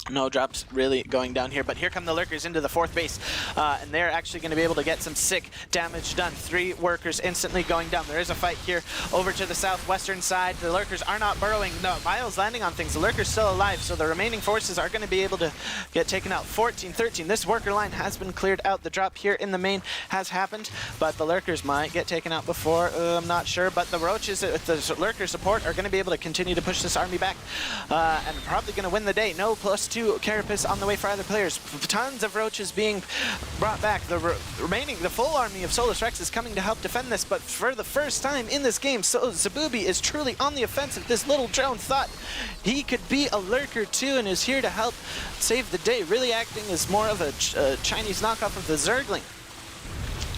No drops really going down here, but here come the Lurkers into the 4th base, and they're actually going to be able to get some sick damage done. 3 workers instantly going down. There is a fight here over to the southwestern side. The Lurkers are not burrowing. No, Miles landing on things. The Lurker's still alive, so the remaining forces are going to be able to get taken out. 14-13. This worker line has been cleared out. The drop here in the main has happened, but the Lurkers might get taken out before. I'm not sure, but the Roaches with the Lurker support are going to be able to continue to push this army back, and probably going to win the day. No +2 Carapace on the way for other players. Tons of Roaches being brought back. The full army of Solus Rex is coming to help defend this, but for the first time in this game, Zabubi is truly on the offensive. This little drone thought he could be a Lurker too, and is here to help save the day, really acting as more of a Chinese knockoff of the Zergling.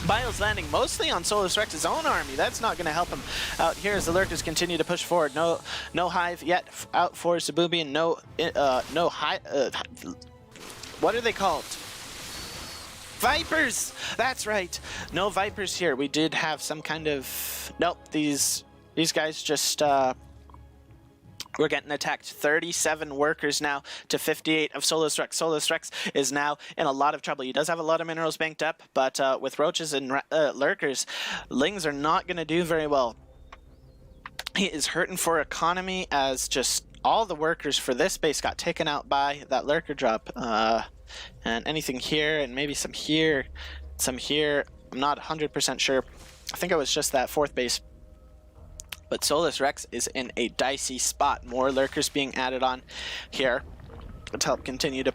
Biles landing mostly on Solus Rex's own army. That's not going to help him out here as the Lurkers continue to push forward. No hive yet out for Zabubi, and no hive. What are they called? Vipers! That's right. No Vipers here. We did have some kind of... Nope, these guys just... We're getting attacked. 37 workers now to 58 of Solus Rex. Solus Rex is now in a lot of trouble. He does have a lot of minerals banked up, but with Roaches and Lurkers, Lings are not going to do very well. He is hurting for economy as just all the workers for this base got taken out by that Lurker drop. And anything here, and maybe some here, some here. I'm not 100% sure. I think it was just that 4th base. But Solus Rex is in a dicey spot. More Lurkers being added on here to help continue to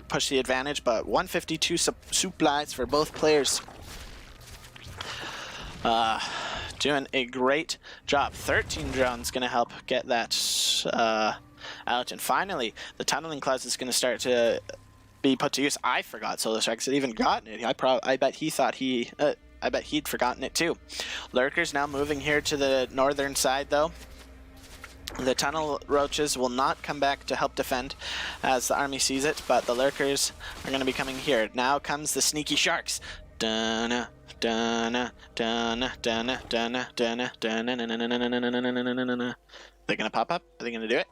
push the advantage. But 152 supplies for both players. Doing a great job. 13 drones going to help get that out. And finally, the tunneling clause is going to start to be put to use. I forgot Solus Rex had even gotten it. I bet he thought he... I bet he'd forgotten it too. Lurkers now moving here to the northern side though. The tunnel roaches will not come back to help defend as the army sees it, but the Lurkers are going to be coming here. Now comes the sneaky sharks. Dun-na, dun-na, dun-na, dun-na, dun-na, dun-na, dun-na. They're going to pop up? Are they going to do it?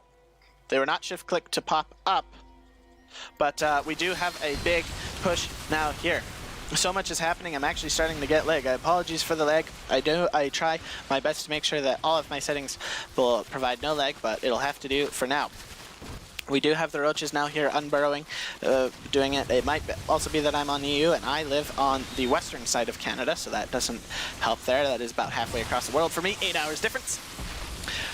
They were not shift click to pop up, but we do have a big push now here. So much is happening, I'm actually starting to get lag. Apologies for the lag. I try my best to make sure that all of my settings will provide no lag, but it'll have to do for now. We do have the roaches now here unburrowing, doing it. It might also be that I'm on EU and I live on the western side of Canada, so that doesn't help there. That is about halfway across the world for me, 8 hours difference.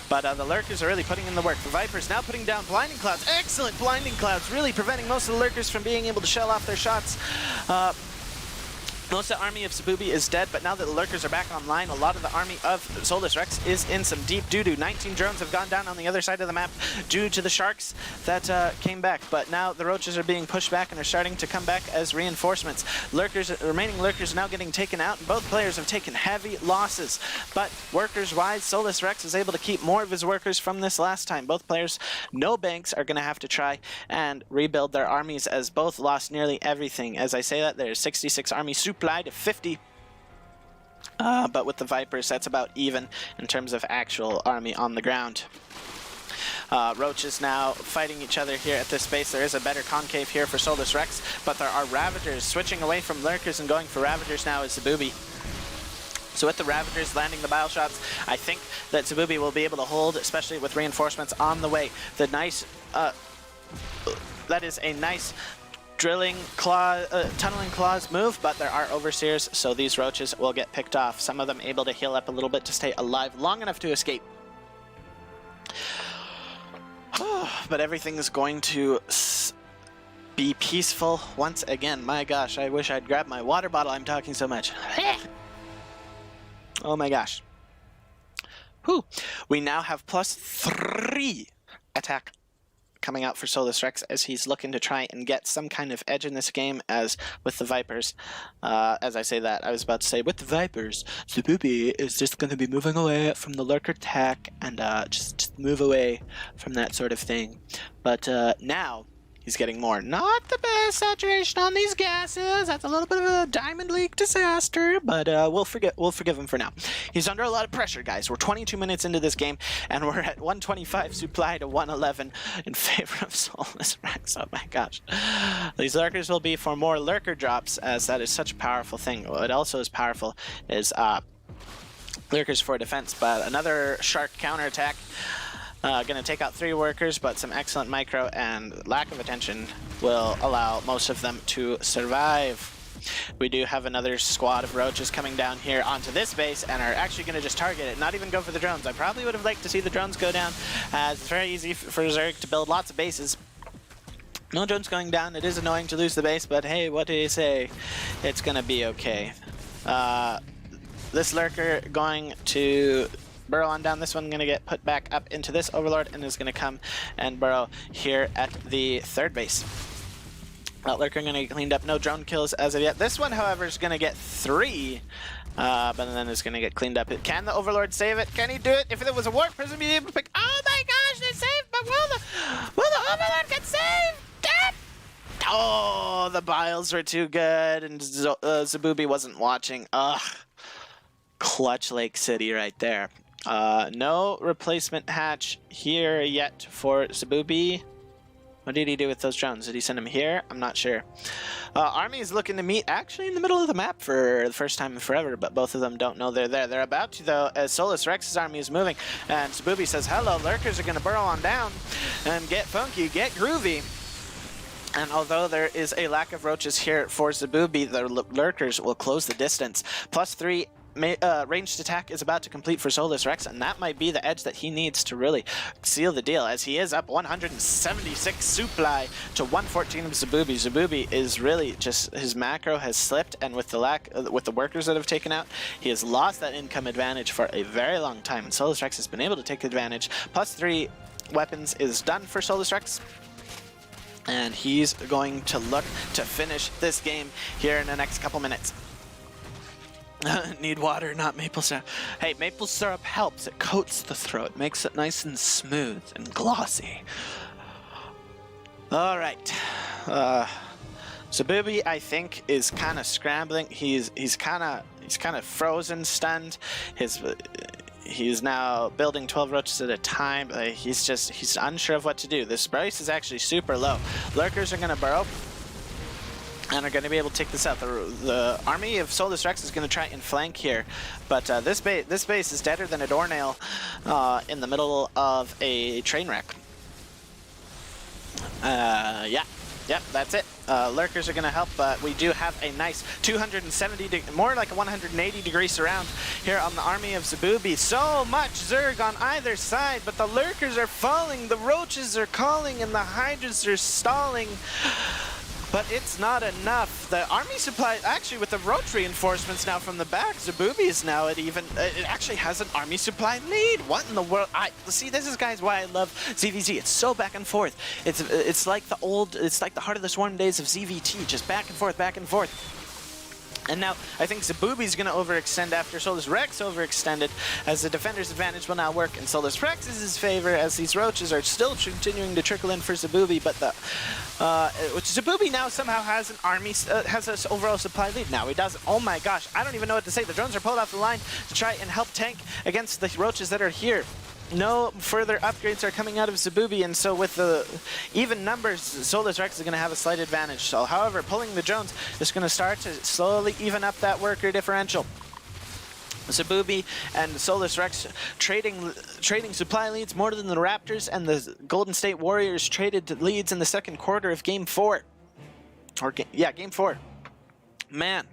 But the lurkers are really putting in the work. The Vipers now putting down blinding clouds. Excellent blinding clouds, really preventing most of the lurkers from being able to shell off their shots. Most of the army of Sabubi is dead, but now that the lurkers are back online, a lot of the army of Solus Rex is in some deep doo-doo. 19 drones have gone down on the other side of the map due to the sharks that came back, but now the roaches are being pushed back and are starting to come back as reinforcements. Remaining lurkers are now getting taken out, and both players have taken heavy losses. But workers-wise, Solus Rex is able to keep more of his workers from this last time. Both players, no banks, are going to have to try and rebuild their armies, as both lost nearly everything. As I say that, there's 66 army supply to 50. But with the Vipers, that's about even in terms of actual army on the ground. Roaches now fighting each other here at this base. There is a better concave here for Solus Rex, but there are Ravagers switching away from Lurkers and going for Ravagers now as Sabubi. So with the Ravagers landing the bile shots, I think that Sabubi will be able to hold, especially with reinforcements on the way. The nice, that is a nice tunneling claws move, but there are overseers, so these roaches will get picked off. Some of them able to heal up a little bit to stay alive long enough to escape. But everything is going to be peaceful once again. My gosh, I wish I'd grabbed my water bottle. I'm talking so much. Oh my gosh. Whew. We now have +3 attack coming out for Solus Rex, as he's looking to try and get some kind of edge in this game, as with the Vipers. As I say that, I was about to say, with the Vipers, Sabubi is just going to be moving away from the lurker attack and just move away from that sort of thing. But now he's getting more. Not the best saturation on these gases. That's a little bit of a diamond leak disaster, but we'll forgive him for now. He's under a lot of pressure, guys. We're 22 minutes into this game, and we're at 125 supply to 111 in favor of Solus Rex. Oh my gosh. These lurkers will be for more lurker drops, as that is such a powerful thing. What also is powerful is lurkers for defense, but another shark counterattack. Going to take out 3 workers, but some excellent micro and lack of attention will allow most of them to survive. We do have another squad of roaches coming down here onto this base and are actually going to just target it, not even go for the drones. I probably would have liked to see the drones go down, as it's very easy for Zerg to build lots of bases. No drones going down. It is annoying to lose the base, but hey, what do you say? It's going to be okay. This lurker going to burrow on down. This one going to get put back up into this Overlord and is going to come and burrow here at the 3rd base. That lurker going to get cleaned up. No drone kills as of yet. This one, however, is going to get 3, but then is going to get cleaned up. Can the Overlord save it? Can he do it? If it was a warp prism, he'd be able to pick. Oh my gosh, they saved, but will the Overlord get saved? Oh, the biles were too good, and Sabubi wasn't watching. Ugh. Clutch Lake City right there. No replacement hatch here yet for Sabubi. What did he do with those drones? Did he send them here? I'm not sure. Army is looking to meet actually in the middle of the map for the first time in forever, but both of them don't know they're there. They're about to, though, as Solus Rex's army is moving, and Sabubi says, hello, lurkers are going to burrow on down and get funky, get groovy. And although there is a lack of roaches here for Sabubi, the lurkers will close the distance. +3 ranged attack is about to complete for Solus Rex, and that might be the edge that he needs to really seal the deal, as he is up 176 supply to 114 of Sabubi. Sabubi is really just, his macro has slipped, and with the workers that have taken out, he has lost that income advantage for a very long time, and Solus Rex has been able to take advantage. +3 weapons is done for Solus Rex, and he's going to look to finish this game here in the next couple minutes. Need water, not maple syrup. Hey, maple syrup helps. It coats the throat, makes it nice and smooth and glossy. All right. Sabubi, I think, is kind of scrambling. He's kind of frozen, stunned. He's now building 12 roaches at a time. He's unsure of what to do. This brace is actually super low. Lurkers are going to burrow. and are going to be able to take this out. The army of Solus Rex is going to try and flank here, but this base is deader than a doornail in the middle of a train wreck. Yep, that's it. Lurkers are going to help, but we do have a nice 270, more like a 180 degree surround here on the army of Zabubi. So much Zerg on either side, but the Lurkers are falling, the Roaches are calling, and the Hydras are stalling. But it's not enough. The army supply, actually with the Roach reinforcements now from the back, Zabubi is now at even, it actually has an army supply lead. What in the world? See, this is, guys, why I love ZVZ. It's so back and forth. It's like the Heart of the Swarm days of ZVT, just back and forth, back and forth. And now I think Zabubi's going to overextend after Solus Rex overextended, as the defender's advantage will now work in Solus Rex's favor, as these Roaches are still continuing to trickle in for Zabubi, but which Zabubi now somehow has an army, has an overall supply lead. Now he doesn't. Oh my gosh, I don't even know what to say. The drones are pulled off the line to try and help tank against the Roaches that are here. No further upgrades are coming out of Zabubi, and so with the even numbers, Solus Rex is going to have a slight advantage. So, however, pulling the drones is going to start to slowly even up that worker differential. Zabubi and Solus Rex trading supply leads more than the Raptors and the Golden State Warriors traded leads in the second quarter of Game 4. Game 4. Man.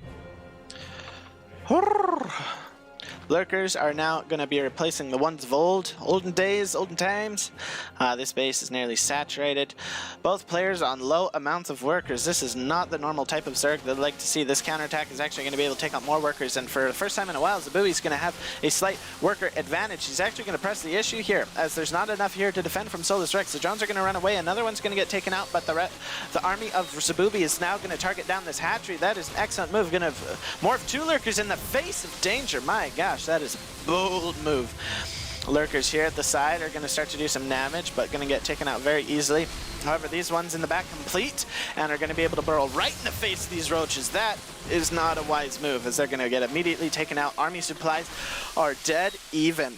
Lurkers are now going to be replacing the ones of olden days, olden times. This base is nearly saturated. Both players on low amounts of workers. This is not the normal type of Zerg that I'd like to see. This counterattack is actually going to be able to take out more workers, and for the first time in a while, Zabubi's going to have a slight worker advantage. He's actually going to press the issue here, as there's not enough here to defend from Solus Rex. The drones are going to run away. Another one's going to get taken out, but the army of Zabubi is now going to target down this hatchery. That is an excellent move. Going to morph two Lurkers in the face of danger. My gosh. That is a bold move. Lurkers here at the side are going to start to do some damage, but going to get taken out very easily. However, these ones in the back complete and are going to be able to burrow right in the face of these Roaches. That is not a wise move, as they're going to get immediately taken out. Army supplies are dead even.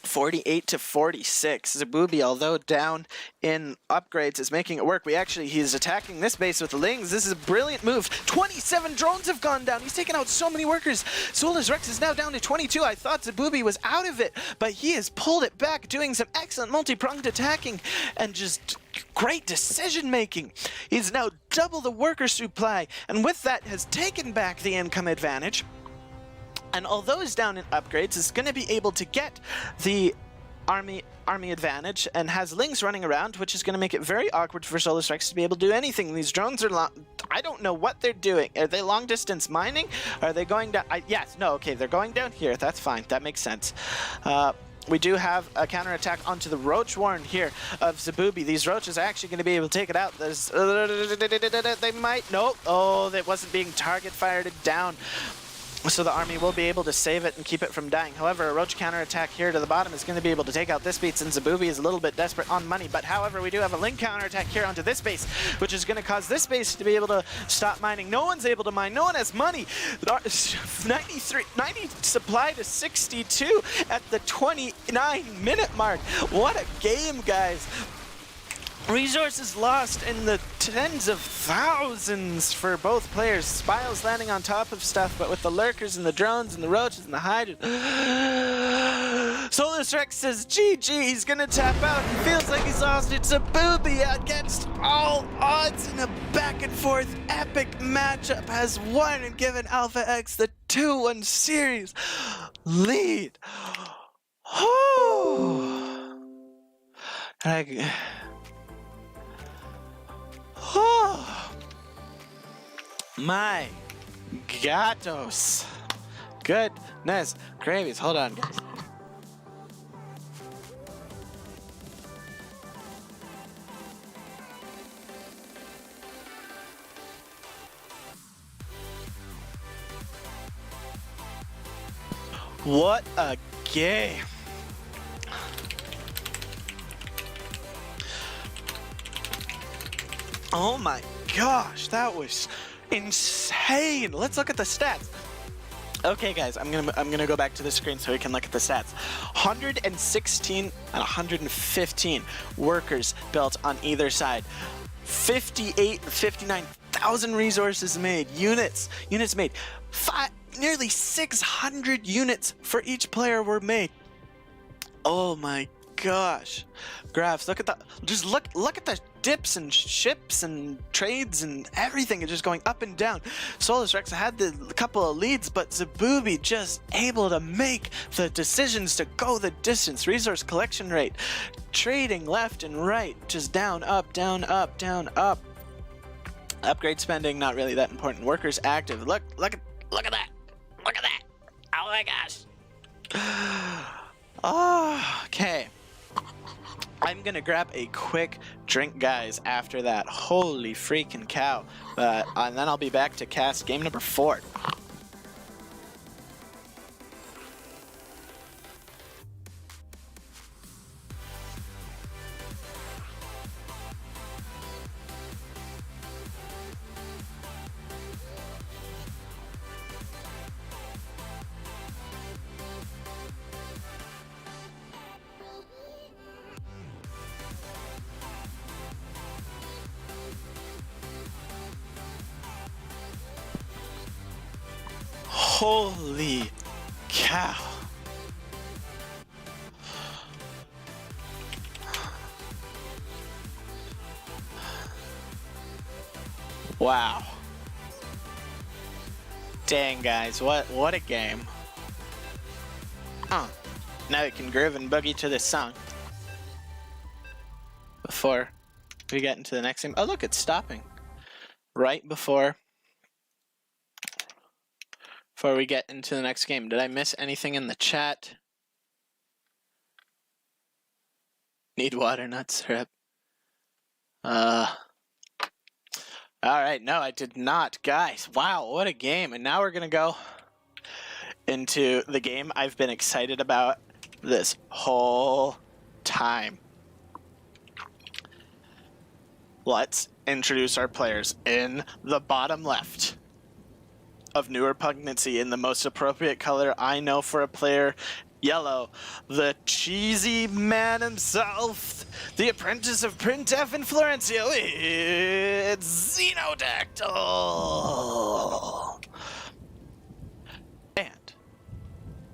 48 to 46. Zabubi, although down in upgrades, is making it work. He's attacking this base with Lings. This is a brilliant move. 27 drones have gone down. He's taken out so many workers. Solus Rex is now down to 22. I thought Zabubi was out of it, but he has pulled it back, doing some excellent multi-pronged attacking and just great decision making. He's now double the worker supply, and with that has taken back the income advantage. And although he's down in upgrades, is going to be able to get the army advantage and has Lings running around, which is going to make it very awkward for Solus Rex to be able to do anything. These drones are I don't know what they're doing. Are they long distance mining? Are they going down? Okay, they're going down here. That's fine. That makes sense. We do have a counterattack onto the Roach Warren here of Zabubi. These Roaches are actually going to be able to take it out. They might. No. Oh, that wasn't being target fired down. So the army will be able to save it and keep it from dying. However, a Roach counterattack here to the bottom is going to be able to take out this base, and Zabubi is a little bit desperate on money. But however, we do have a Link counterattack here onto this base, which is going to cause this base to be able to stop mining. No one's able to mine. No one has money. 90 supply to 62 at the 29-minute mark. What a game, guys. Resources lost in the tens of thousands for both players. Spiles landing on top of stuff, but with the Lurkers and the drones and the Roaches and the Hydras. Solus Rex says GG, he's gonna tap out. He feels like he's lost. It's Zabubi against all odds in a back and forth epic matchup, has won and given Alpha X the 2-1 series lead. Oh my gatos. Goodness gravies. Hold on, guys. What a game. Oh my gosh, that was insane. Let's look at the stats. Okay, guys, I'm gonna go back to the screen so we can look at the stats. 116 and 115 workers built on either side. 58 and 59 1,000 resources made. Units made. Nearly 600 units for each player were made. Oh my gosh. Graphs, look at that. Just look at the dips and ships and trades and everything. It's just going up and down. Solus Rex had the couple of leads, but Zabubi just able to make the decisions to go the distance. Resource collection rate, trading left and right, just down, up, down, up, down, up. Upgrade spending, not really that important. Workers active. Look at that. Look at that. Oh my gosh. Oh, okay. I'm gonna grab a quick drink, guys, after that. Holy freaking cow. And then I'll be back to cast game number 4. Holy cow. Wow. Dang, guys, what a game. Now you can groove and boogie to this song. Before we get into the next game. Oh, look, it's stopping. Right before we get into the next game. Did I miss anything in the chat? Need water, not syrup. Alright, no, I did not. Guys, wow, what a game. And now we're going to go into the game I've been excited about this whole time. Let's introduce our players in the bottom left of New Repugnancy in the most appropriate color I know for a player, yellow. The cheesy man himself, the apprentice of Printf in Florencio, it's Xenodactyl. And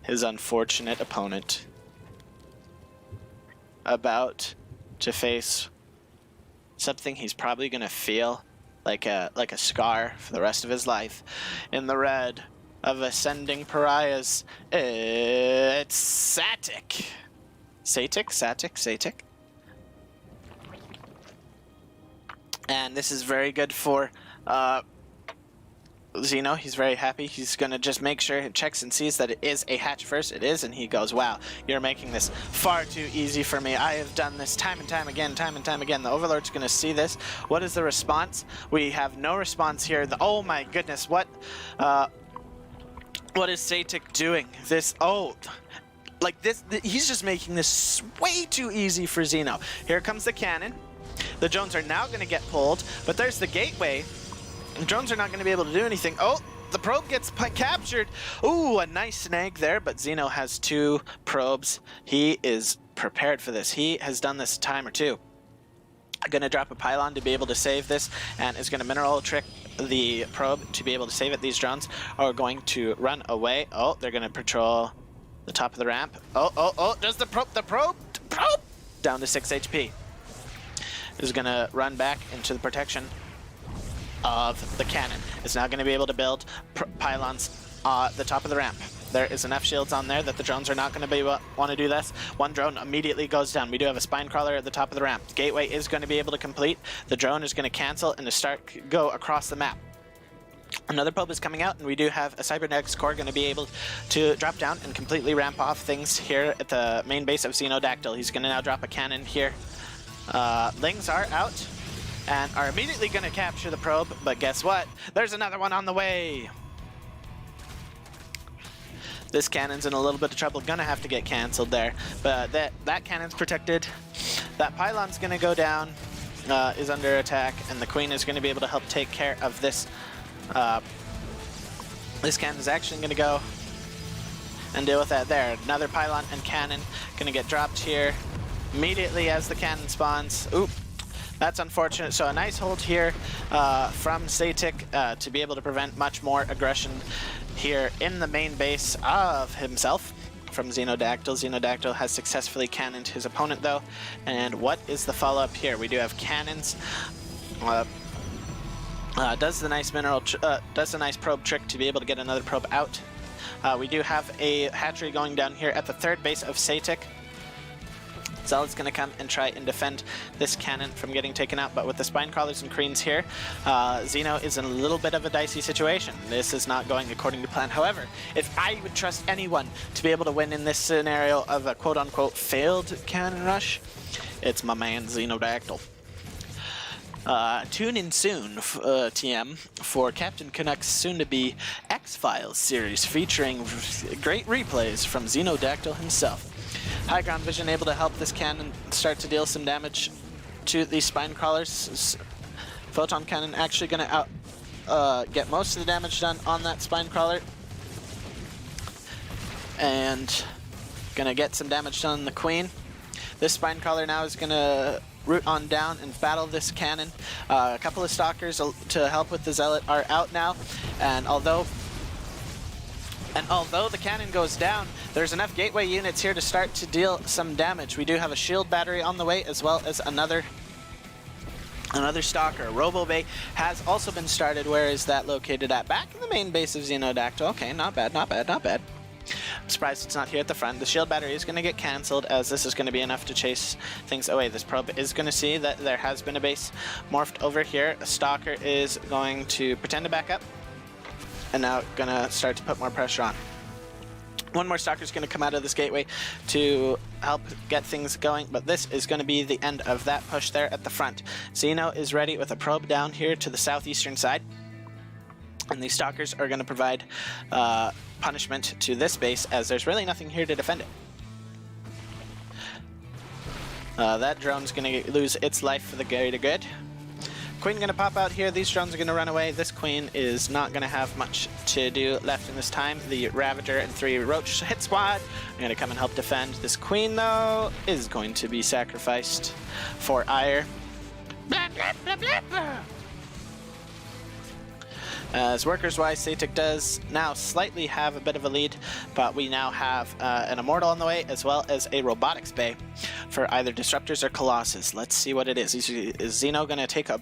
his unfortunate opponent, about to face something he's probably going to feel like a scar for the rest of his life. In the red of Ascending Pariahs, it's Satic. Satic. And this is very good for Xeno. He's very happy. He's going to just make sure he checks and sees that it is a hatch first. It is, and he goes, wow, you're making this far too easy for me. I have done this time and time again. The Overlord's going to see this. What is the response? We have no response here. Oh my goodness, what is Satic doing? This, he's just making this way too easy for Xeno. Here comes the cannon. The drones are now going to get pulled, but there's the gateway. The drones are not going to be able to do anything. Oh, the probe gets captured. Ooh, a nice snag there, but Xeno has 2 probes. He is prepared for this. He has done this a time or two. Going to drop a pylon to be able to save this, and is going to mineral trick the probe to be able to save it. These drones are going to run away. Oh, they're going to patrol the top of the ramp. Oh, does the probe down to 6 HP. Is going to run back into the protection of the cannon. It's now going to be able to build pylons the top of the ramp. There is enough shields on there that the drones are not going to want to do this. One drone immediately goes down. We do have a spine crawler at the top of the ramp. Gateway is going to be able to complete. The drone is going to cancel and to go across the map. Another probe is coming out, and we do have a cybernetics core going to be able to drop down and completely ramp off things here at the main base of Xenodactyl. He's going to now drop a cannon here. Lings are out and are immediately going to capture the probe, but guess what? There's another one on the way. This cannon's in a little bit of trouble, gonna have to get canceled there, but that cannon's protected. That pylon's gonna go down, is under attack, and the queen is gonna be able to help take care of this. This cannon is actually gonna go and deal with that there. Another pylon and cannon gonna get dropped here immediately as the cannon spawns. Oop. That's unfortunate. So a nice hold here from Satic to be able to prevent much more aggression here in the main base of himself from Xenodactyl. Xenodactyl has successfully cannoned his opponent though. And what is the follow-up here? We do have cannons. Does the nice probe trick to be able to get another probe out. We do have a hatchery going down here at the third base of Satic. Zealot's going to come and try and defend this cannon from getting taken out, but with the spine crawlers and creens here, Xeno is in a little bit of a dicey situation. This is not going according to plan. However, if I would trust anyone to be able to win in this scenario of a quote-unquote failed cannon rush, it's my man Xenodactyl. Tune in soon, TM, for Captain Canuck's soon-to-be X-Files series featuring great replays from Xenodactyl himself. High ground vision able to help this cannon start to deal some damage to these spine crawlers. Photon cannon actually going to get most of the damage done on that spine crawler. And going to get some damage done on the queen. This spine crawler now is going to root on down and battle this cannon. A couple of stalkers to help with the zealot are out now, and although the cannon goes down, there's enough gateway units here to start to deal some damage. We do have a shield battery on the way, as well as another stalker. Robo Bay has also been started. Where is that located at? Back in the main base of Xenodactyl. Okay, not bad, not bad, not bad. I'm surprised it's not here at the front. The shield battery is going to get cancelled, as this is going to be enough to chase things away. This probe is going to see that there has been a base morphed over here. A stalker is going to pretend to back up, and now going to start to put more pressure on. One more stalker is going to come out of this gateway to help get things going, but this is going to be the end of that push there at the front. Xeno is ready with a probe down here to the southeastern side, and these stalkers are going to provide punishment to this base, as there's really nothing here to defend it. That drone's going to lose its life for the greater good. Queen going to pop out here. These drones are going to run away. This queen is not going to have much to do left in this time. The Ravager and 3 Roach hit squad are going to come and help defend. This queen, though, is going to be sacrificed for ire. As workers-wise, Satic does now slightly have a bit of a lead, but we now have an Immortal on the way, as well as a Robotics Bay for either Disruptors or Colossus. Let's see what it is. Is Xeno going to take a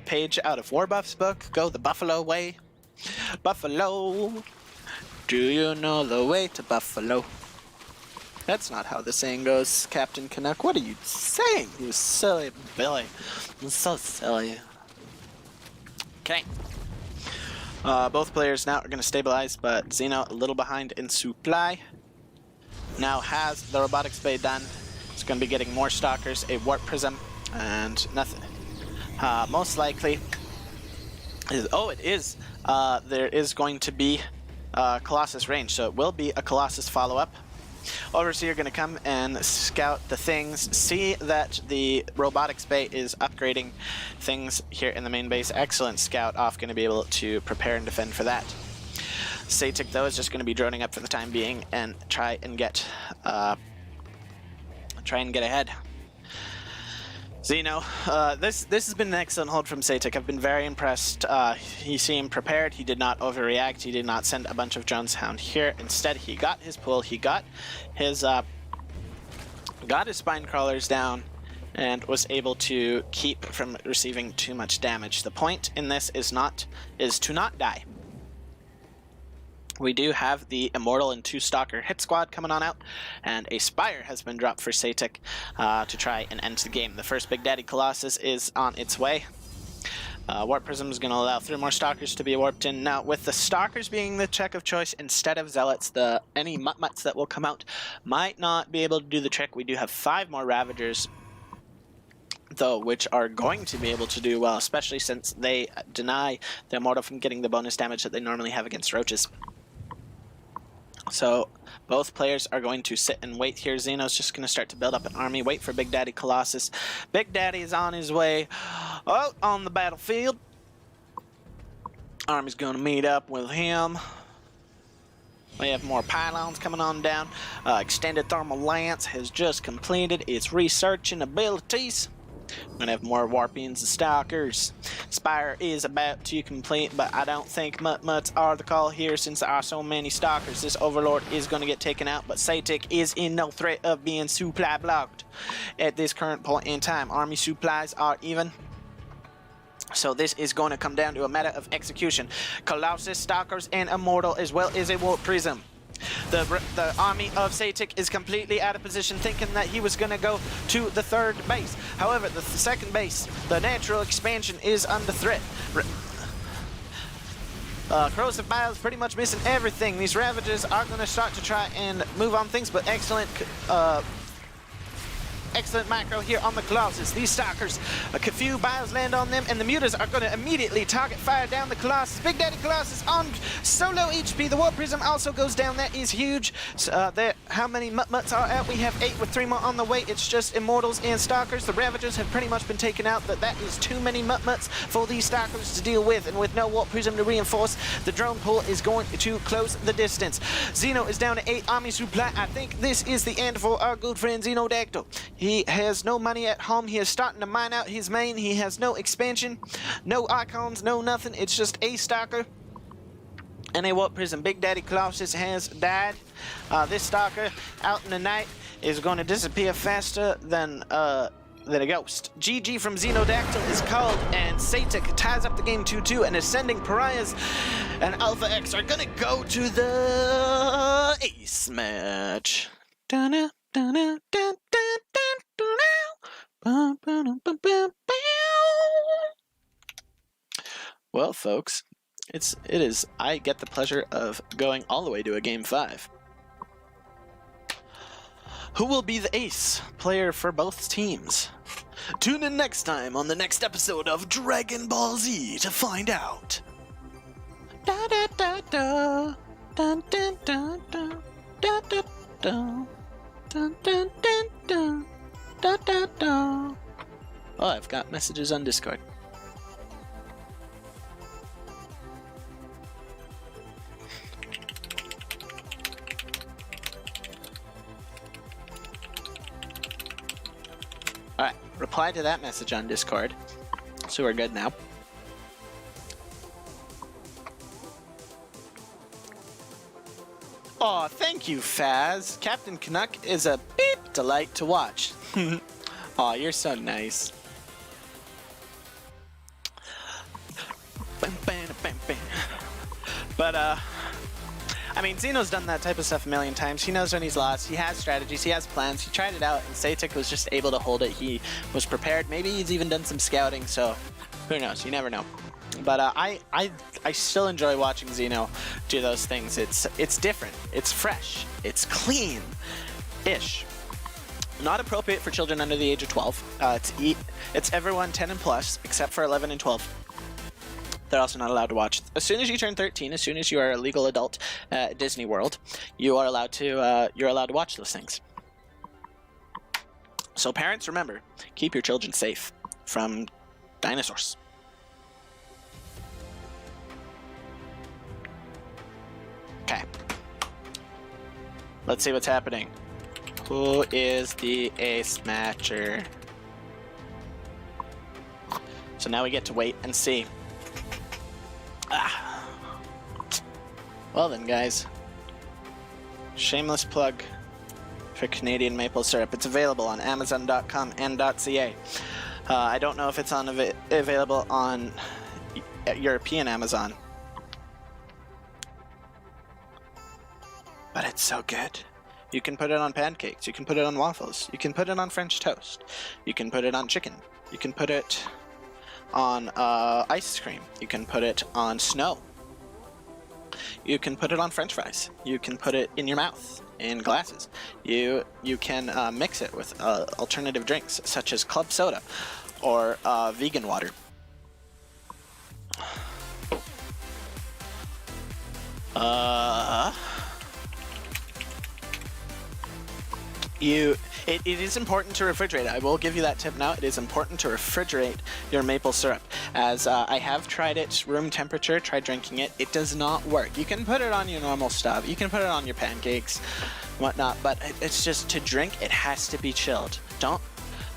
page out of Warbuff's book? Go the Buffalo way? Buffalo, do you know the way to Buffalo? That's not how the saying goes, Captain Canuck. What are you saying? You silly Billy. You're so silly. Okay. Both players now are going to stabilize, but Xeno a little behind in supply. Now has the Robotics Bay done. It's going to be getting more stalkers, a Warp Prism, and nothing. Most likely is... Oh, it is. There is going to be Colossus range, so it will be a Colossus follow-up. Overseer going to come and scout the things, see that the Robotics Bay is upgrading things here in the main base. Excellent scout off, going to be able to prepare and defend for that. Satic, though, is just going to be droning up for the time being and try and get ahead. Xeno, this has been an excellent hold from Satic. I've been very impressed. He seemed prepared. He did not overreact. He did not send a bunch of drones down here. Instead, he got his pull. He got his spine crawlers down and was able to keep from receiving too much damage. The point in this is to not die. We do have the Immortal and 2 Stalker hit squad coming on out, and a Spire has been dropped for Satic to try and end the game. The first Big Daddy Colossus is on its way. Warp Prism is going to allow 3 more Stalkers to be warped in. Now, with the Stalkers being the check of choice instead of Zealots, any Mutt-Mutts that will come out might not be able to do the trick. We do have 5 more Ravagers, though, which are going to be able to do well, especially since they deny the Immortal from getting the bonus damage that they normally have against Roaches. So both players are going to sit and wait here. Xeno's just going to start to build up an army, wait for Big Daddy Colossus. Big Daddy is on his way out on the battlefield. Army's going to meet up with him. We have more pylons coming on down. Extended Thermal Lance has just completed its researching abilities. We're gonna have more warpings and stalkers. Spire is about to complete, but I don't think mutts are the call here since there are so many stalkers. This overlord is gonna get taken out, but Satic is in no threat of being supply blocked at this current point in time. Army supplies are even. So this is going to come down to a matter of execution. Colossus, Stalkers, and Immortal, as well as a Warp Prism. The army of Satic is completely out of position, thinking that he was going to go to the third base. However, the second base, the natural expansion, is under threat. Corrosive Biles pretty much missing everything. These Ravagers are going to start to try and move on things, but excellent macro here on the Colossus. These Stalkers, a few bios land on them, and the Mutas are going to immediately target fire down the Colossus. Big Daddy Colossus on solo HP. The Warp Prism also goes down. That is huge. How many mutts are out? We have 8 with 3 more on the way. It's just Immortals and Stalkers. The Ravagers have pretty much been taken out, but that is too many mutts for these Stalkers to deal with, and with no Warp Prism to reinforce, the drone pool is going to close the distance. Xeno is down to 8 army supply. I think this is the end for our good friend Xenodactyl. He has no money at home. He is starting to mine out his main. He has no expansion, no icons, no nothing. It's just a Stalker and a Warp Prism. Big Daddy Colossus has died. This Stalker out in the night is going to disappear faster than a ghost. GG from Xenodactyl is called, and Satic ties up the game 2-2, and Ascending Pariahs and Alpha X are going to go to the ace match. Dun-dun, dun-dun, dun, dun, dun, dun, dun. Well, folks, I get the pleasure of going all the way to a game 5. Who will be the ace player for both teams? Tune in next time on the next episode of Dragon Ball Z to find out. Da da da da, dun dun dun dun, da da da, dun dun dun dun, da da da. Oh, I've got messages on Discord. Alright, reply to that message on Discord. So we're good now. Aw, thank you, Faz. Captain Canuck is a beep delight to watch. Aw, you're so nice. But, I mean, Xeno's done that type of stuff a million times. He knows when he's lost. He has strategies. He has plans. He tried it out, and Satic was just able to hold it. He was prepared. Maybe he's even done some scouting, so who knows? You never know. But I still enjoy watching Xeno do those things. It's different. It's fresh. It's clean-ish. Not appropriate for children under the age of 12. It's everyone 10 and plus, except for 11 and 12. They're also not allowed to watch. As soon as you turn 13, as soon as you are a legal adult at Disney World, you are allowed to watch those things. So parents, remember, keep your children safe from dinosaurs. Okay. Let's see what's happening. Who is the ace matcher? So now we get to wait and see. Well then, guys, shameless plug for Canadian maple syrup. It's available on Amazon.com and .ca. I don't know if it's available on European Amazon, but it's so good. You can put it on pancakes. You can put it on waffles. You can put it on French toast. You can put it on chicken. You can put it on ice cream. You can put it on snow. You can put it on French fries. You can put it in your mouth, in glasses. You can mix it with alternative drinks such as club soda or vegan water. It is important to refrigerate. I will give you that tip now. It is important to refrigerate your maple syrup, as I have tried it room temperature, tried drinking it. It does not work. You can put it on your normal stuff. You can put it on your pancakes, whatnot, but it's just to drink, it has to be chilled. Don't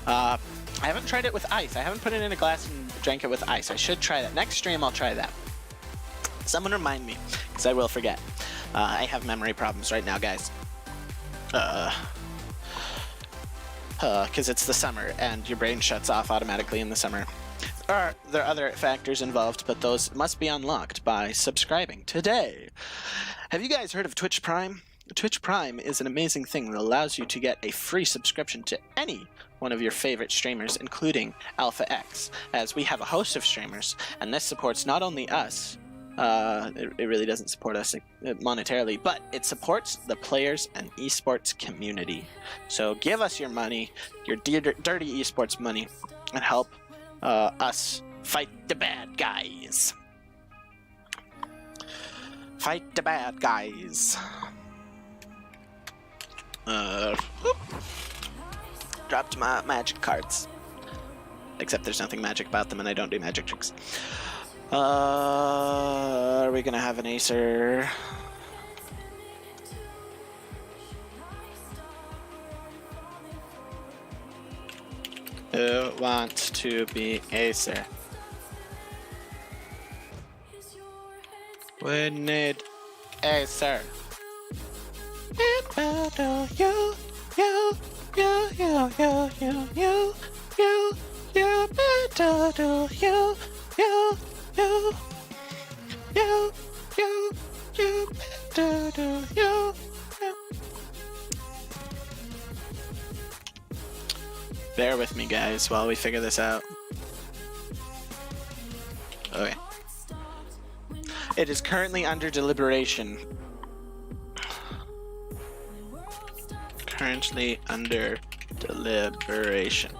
I haven't tried it with ice. I haven't put it in a glass and drank it with ice. I should try that. Next stream, I'll try that. Someone remind me, because I will forget. I have memory problems right now, guys. Because it's the summer, and your brain shuts off automatically in the summer. There are other factors involved, but those must be unlocked by subscribing today. Have you guys heard of Twitch Prime? Twitch Prime is an amazing thing that allows you to get a free subscription to any one of your favorite streamers, including Alpha X, as we have a host of streamers, and this supports not only us, it really doesn't support us monetarily, but it supports the players and esports community. So give us your money, your dirty esports money, and help us fight the bad guys. Fight the bad guys. Dropped my magic cards. Except there's nothing magic about them and I don't do magic tricks. Are we gonna have an Acer? Who wants to be Acer? We need Acer. It will do you, better do you, better do you. Bear with me, guys, while we figure this out. Okay. It is currently under deliberation. Currently under deliberation.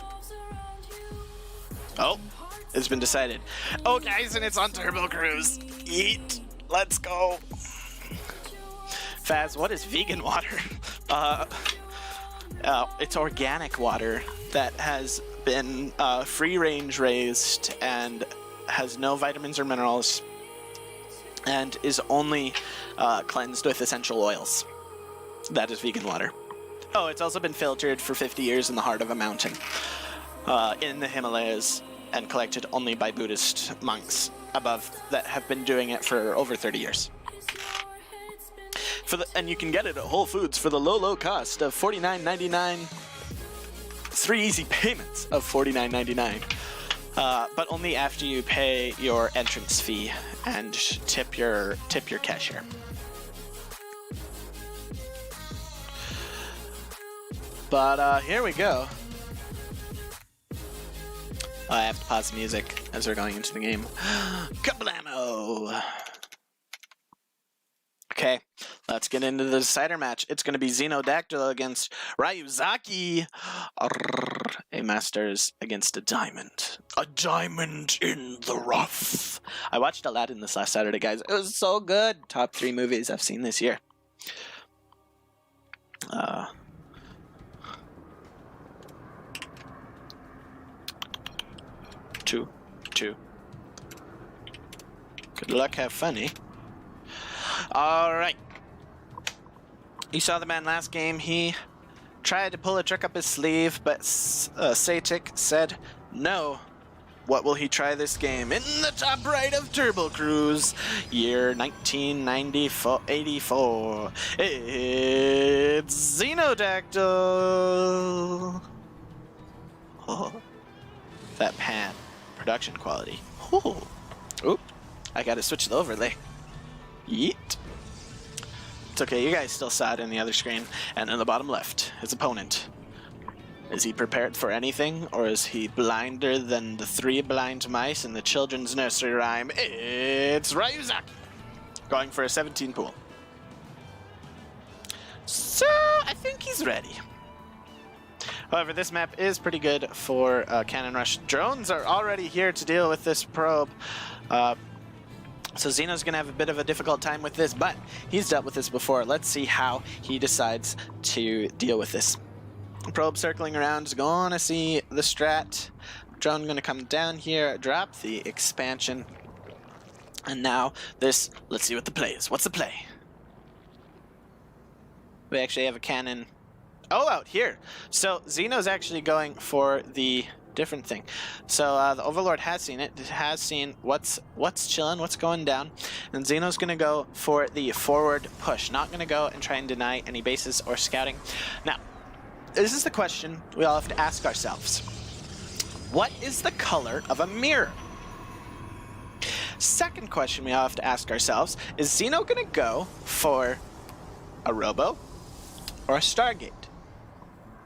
Oh, it's been decided. Oh, guys, and it's on Turbo Cruise. Eat. Let's go. Faz, what is vegan water? It's organic water that has been free-range raised and has no vitamins or minerals and is only cleansed with essential oils. That is vegan water. Oh, it's also been filtered for 50 years in the heart of a mountain in the Himalayas and collected only by Buddhist monks above that have been doing it for over 30 years. And you can get it at Whole Foods for the low cost of $49.99. 3 easy payments of $49.99. But only after you pay your entrance fee and tip your cashier. But here we go. I have to pause the music as we're going into the game. Kablamo! Okay, let's get into the decider match. It's going to be Xenodactyl against Ryuzaki. A Masters against a Diamond. A diamond in the rough. I watched Aladdin this last Saturday, guys. It was so good. Top 3 movies I've seen this year. Two. Good luck, have funny. Alright. You saw the man last game. He tried to pull a trick up his sleeve, but Satic said no. What will he try this game? In the top right of Turbo Cruise, year 1984. It's Xenodactyl. Oh, that pan. Production quality. Ooh. Oop. I gotta switch the overlay. Yeet. It's okay, you guys still saw it in the other screen. And in the bottom left, his opponent. Is he prepared for anything, or is he blinder than the 3 blind mice in the children's nursery rhyme? It's Ryuzaki, going for a 17 pool. So, I think he's ready. However, this map is pretty good for Cannon Rush. Drones are already here to deal with this probe. So Xeno's going to have a bit of a difficult time with this, but he's dealt with this before. Let's see how he decides to deal with this. Probe circling around is going to see the strat. Drone going to come down here, drop the expansion. And now this, let's see what the play is. What's the play? We actually have a cannon Oh, out here. So Xeno's actually going for the different thing. So the Overlord has seen it. It has seen what's chilling, what's going down, and Xeno's going to go for the forward push. Not going to go and try and deny any bases or scouting. Now, this is the question we all have to ask ourselves. What is the color of a mirror? Second question we all have to ask ourselves, is Xeno going to go for a Robo or a Stargate?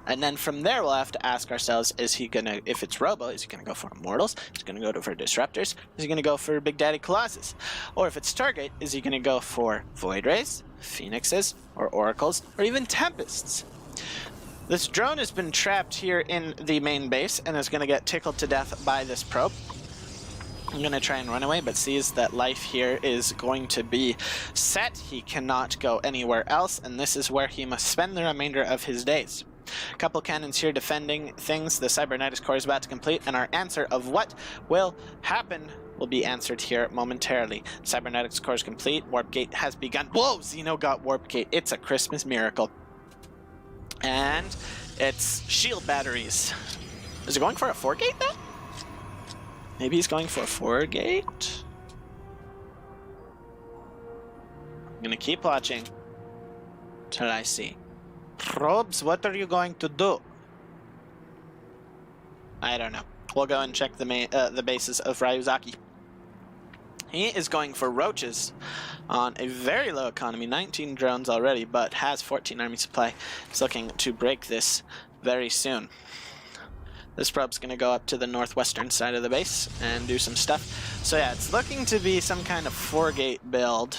And then from there, we'll have to ask ourselves, is he going to, if it's Robo, is he going to go for Immortals? Is he going to go for Disruptors? Is he going to go for Big Daddy Colossus? Or if it's Stargate, is he going to go for Void Rays, Phoenixes, or Oracles, or even Tempests? This drone has been trapped here in the main base and is going to get tickled to death by this probe. I'm going to try and run away, but sees that life here is going to be set. He cannot go anywhere else, and this is where he must spend the remainder of his days. A couple cannons here defending things. The Cybernetics core is about to complete, and our answer of what will happen will be answered here momentarily. Cybernetics core is complete. Warp gate has begun. Whoa! Xeno got warp gate. It's a Christmas miracle. And it's shield batteries. Is it going for a 4-gate then? Maybe he's going for a 4-gate? I'm gonna keep watching till I see. Probes, what are you going to do? I don't know. We'll go and check the bases of Ryuzaki. He is going for roaches on a very low economy, 19 drones already, but has 14 army supply. He's looking to break this very soon. This probe's going to go up to the northwestern side of the base and do some stuff. So yeah, it's looking to be some kind of 4-gate build.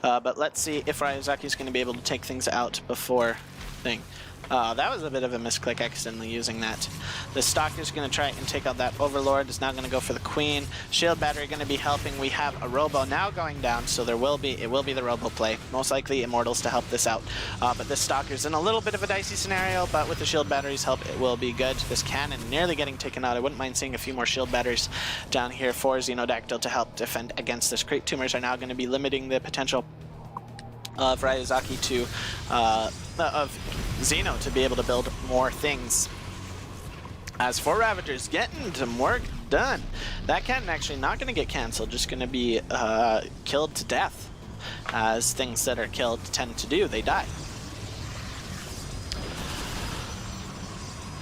But let's see if Ryuzaki's going to be able to take things out before thing. That was a bit of a misclick, accidentally using that. The Stalker's going to try and take out that Overlord. Is now going to go for the Queen. Shield Battery going to be helping. We have a Robo now going down, so it will be the Robo play. Most likely Immortals to help this out. But this Stalker's in a little bit of a dicey scenario, but with the Shield Battery's help, it will be good. This Cannon nearly getting taken out. I wouldn't mind seeing a few more Shield Batteries down here for Xenodactyl to help defend against this. Creep Tumors are now going to be limiting the potential of Ryuzaki to, of Xeno to be able to build more things. As for Ravagers, getting some work done. That cannon actually not going to get cancelled, just going to be killed to death. As things that are killed tend to do, they die.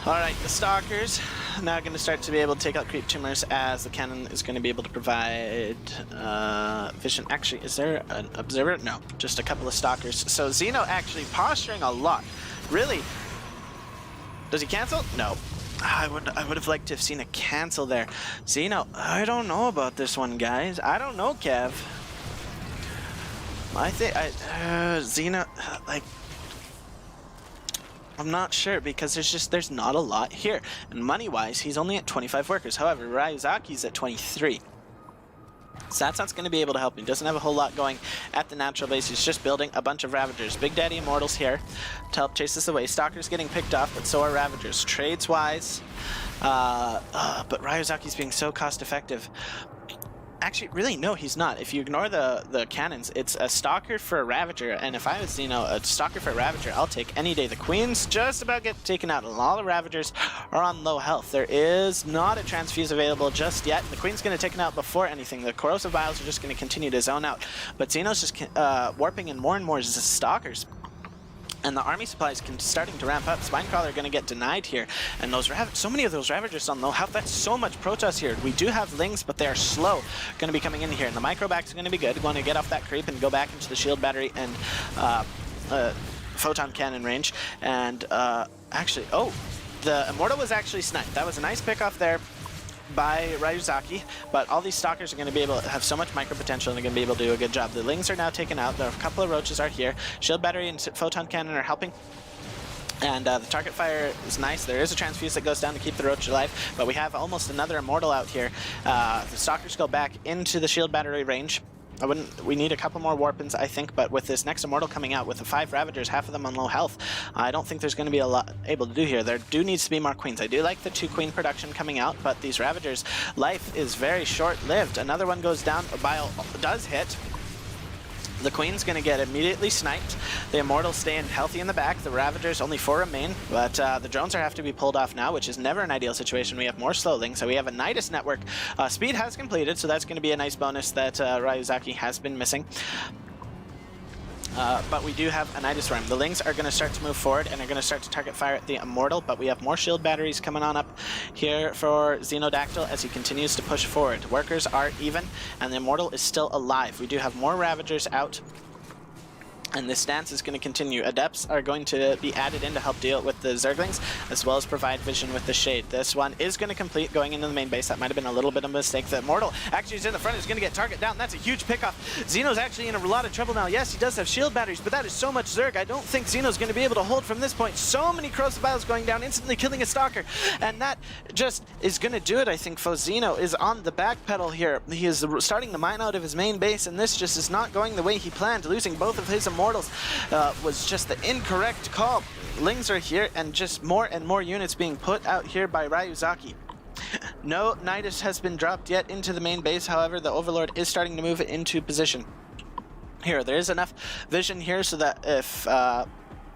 Alright, the Stalkers now going to start to be able to take out Creep Tumors as the cannon is going to be able to provide vision. Actually, is there an observer? No, just a couple of Stalkers. So Xeno actually posturing a lot. Really? Does he cancel? No. I would have liked to have seen a cancel there. Xeno, I don't know about this one, guys. I don't know, Kev. I think Xeno, like, I'm not sure because there's not a lot here. And money-wise, he's only at 25 workers. However, Ryuzaki's at 23. So that's not going to be able to help him. He doesn't have a whole lot going at the natural base. He's just building a bunch of Ravagers. Big Daddy Immortals here to help chase this away. Stalker's getting picked off, but so are Ravagers. Trades-wise, but Ryuzaki's being so cost-effective. Actually, really, no, he's not. If you ignore the cannons, it's a Stalker for a Ravager, and if I was, a Stalker for a Ravager, I'll take any day. The Queen's just about to get taken out, and all the Ravagers are on low health. There is not a Transfuse available just yet. The Queen's going to take it out before anything. The Corrosive Vials are just going to continue to zone out, but Xeno's just warping in more and more Stalkers. And the army supplies starting to ramp up. Spinecrawler are going to get denied here. And those so many of those Ravagers on low health. That's so much Protoss here. We do have Lings, but they are slow. Going to be coming in here. And the Microbacks are going to be good. Going to get off that creep and go back into the Shield Battery and Photon Cannon range. And actually, the Immortal was actually sniped. That was a nice pick off there by Ryuzaki, but all these Stalkers are going to be able to have so much micro potential and they're going to be able to do a good job. The Lings are now taken out. There are a couple of Roaches are here. Shield Battery and Photon Cannon are helping. And the target fire is nice. There is a Transfuse that goes down to keep the Roach alive, but we have almost another Immortal out here. The Stalkers go back into the Shield Battery range. We need a couple more Warpins, I think, but with this next Immortal coming out with the 5 Ravagers, half of them on low health, I don't think there's going to be a lot able to do here. There needs to be more Queens. I do like the 2 Queen production coming out, but these Ravagers' life is very short-lived. Another one goes down, a Bile does hit. The Queen's going to get immediately sniped. The Immortals staying healthy in the back. The Ravagers only 4 remain, but the drones are have to be pulled off now, which is never an ideal situation. We have more slowlings, so we have a Nidus network. Speed has completed, so that's going to be a nice bonus that Ryuzaki has been missing. But we do have a Nidus Worm. The Lings are going to start to move forward and are going to start to target fire at the Immortal, but we have more shield batteries coming on up here for Xenodactyl as he continues to push forward. Workers are even, and the Immortal is still alive. We do have more Ravagers out, and this stance is going to continue. Adepts are going to be added in to help deal with the Zerglings, as well as provide vision with the Shade. This one is going to complete going into the main base. That might have been a little bit of a mistake. The Immortal actually is in the front, is going to get target down. That's a huge pickoff. Xeno's actually in a lot of trouble now. Yes, he does have shield batteries, but that is so much Zerg. I don't think Xeno's going to be able to hold from this point. So many Corrosive Vials going down, instantly killing a Stalker. And that just is going to do it, I think, for Xeno is on the back pedal here. He is starting to mine out of his main base, and this just is not going the way he planned. Losing both of his Immortals was just the incorrect call. Lings are here, and just more and more units being put out here by Ryuzaki. No Nidus has been dropped yet into the main base. However, the Overlord is starting to move into position. Here, there is enough vision here so that if...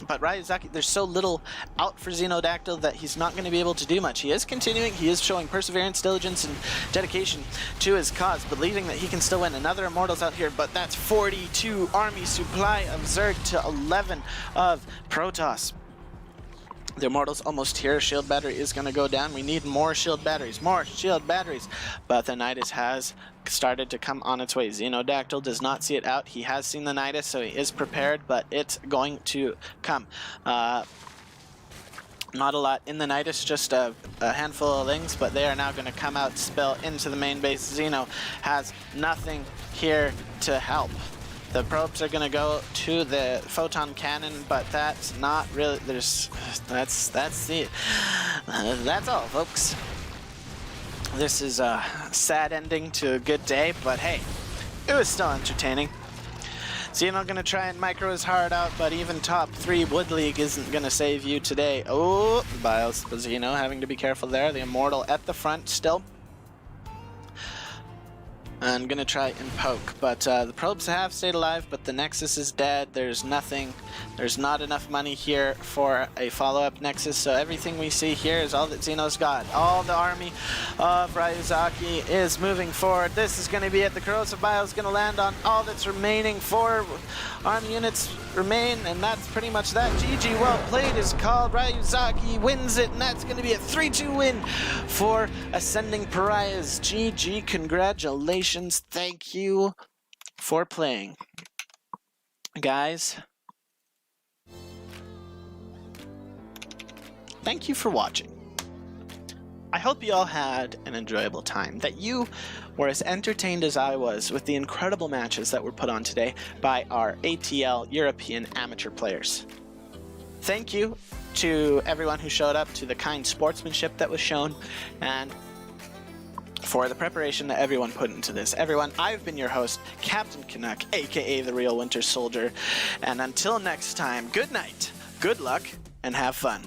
but Ryuzaki, there's so little out for Xenodactyl that he's not going to be able to do much. He is continuing, he is showing perseverance, diligence, and dedication to his cause, believing that he can still win. Another Immortals out here, but that's 42 army supply of Zerg to 11 of Protoss. The Immortals almost here. Shield battery is going to go down. We need more shield batteries, but the Nidus has started to come on its way. Xenodactyl does not see it out. He has seen the Nidus, so he is prepared, but it's going to come. Not a lot in the Nidus, just a handful of Lings, but they are now going to come out, spill into the main base. Xeno has nothing here to help. The probes are going to go to the photon cannon, but that's not really. That's all, folks. This is a sad ending to a good day, but hey, it was still entertaining. Xeno going to try and micro his heart out, but even top 3 Wood League isn't going to save you today. Oh, Biles Xeno having to be careful there. The Immortal at the front still. I'm gonna try and poke, but the probes have stayed alive, but the Nexus is dead. There's nothing, there's not enough money here for a follow-up Nexus, so everything we see here is all that Xeno's got. All the army of Ryuzaki is moving forward. This is gonna be it. The Corrosive Bile is gonna land on all that's remaining. 4 army units remain, and that's pretty much that. GG, well played is called. Ryuzaki wins it, and that's gonna be a 3-2 win for Ascending Pariahs. GG, congratulations. Thank you for playing, guys. Thank you for watching. I hope you all had an enjoyable time, that you were as entertained as I was with the incredible matches that were put on today by our ATL European amateur players. Thank you to everyone who showed up, to the kind sportsmanship that was shown, and for the preparation that everyone put into this. Everyone, I've been your host, Captain Canuck, aka the Real Winter Soldier, and until next time, good night, good luck, and have fun.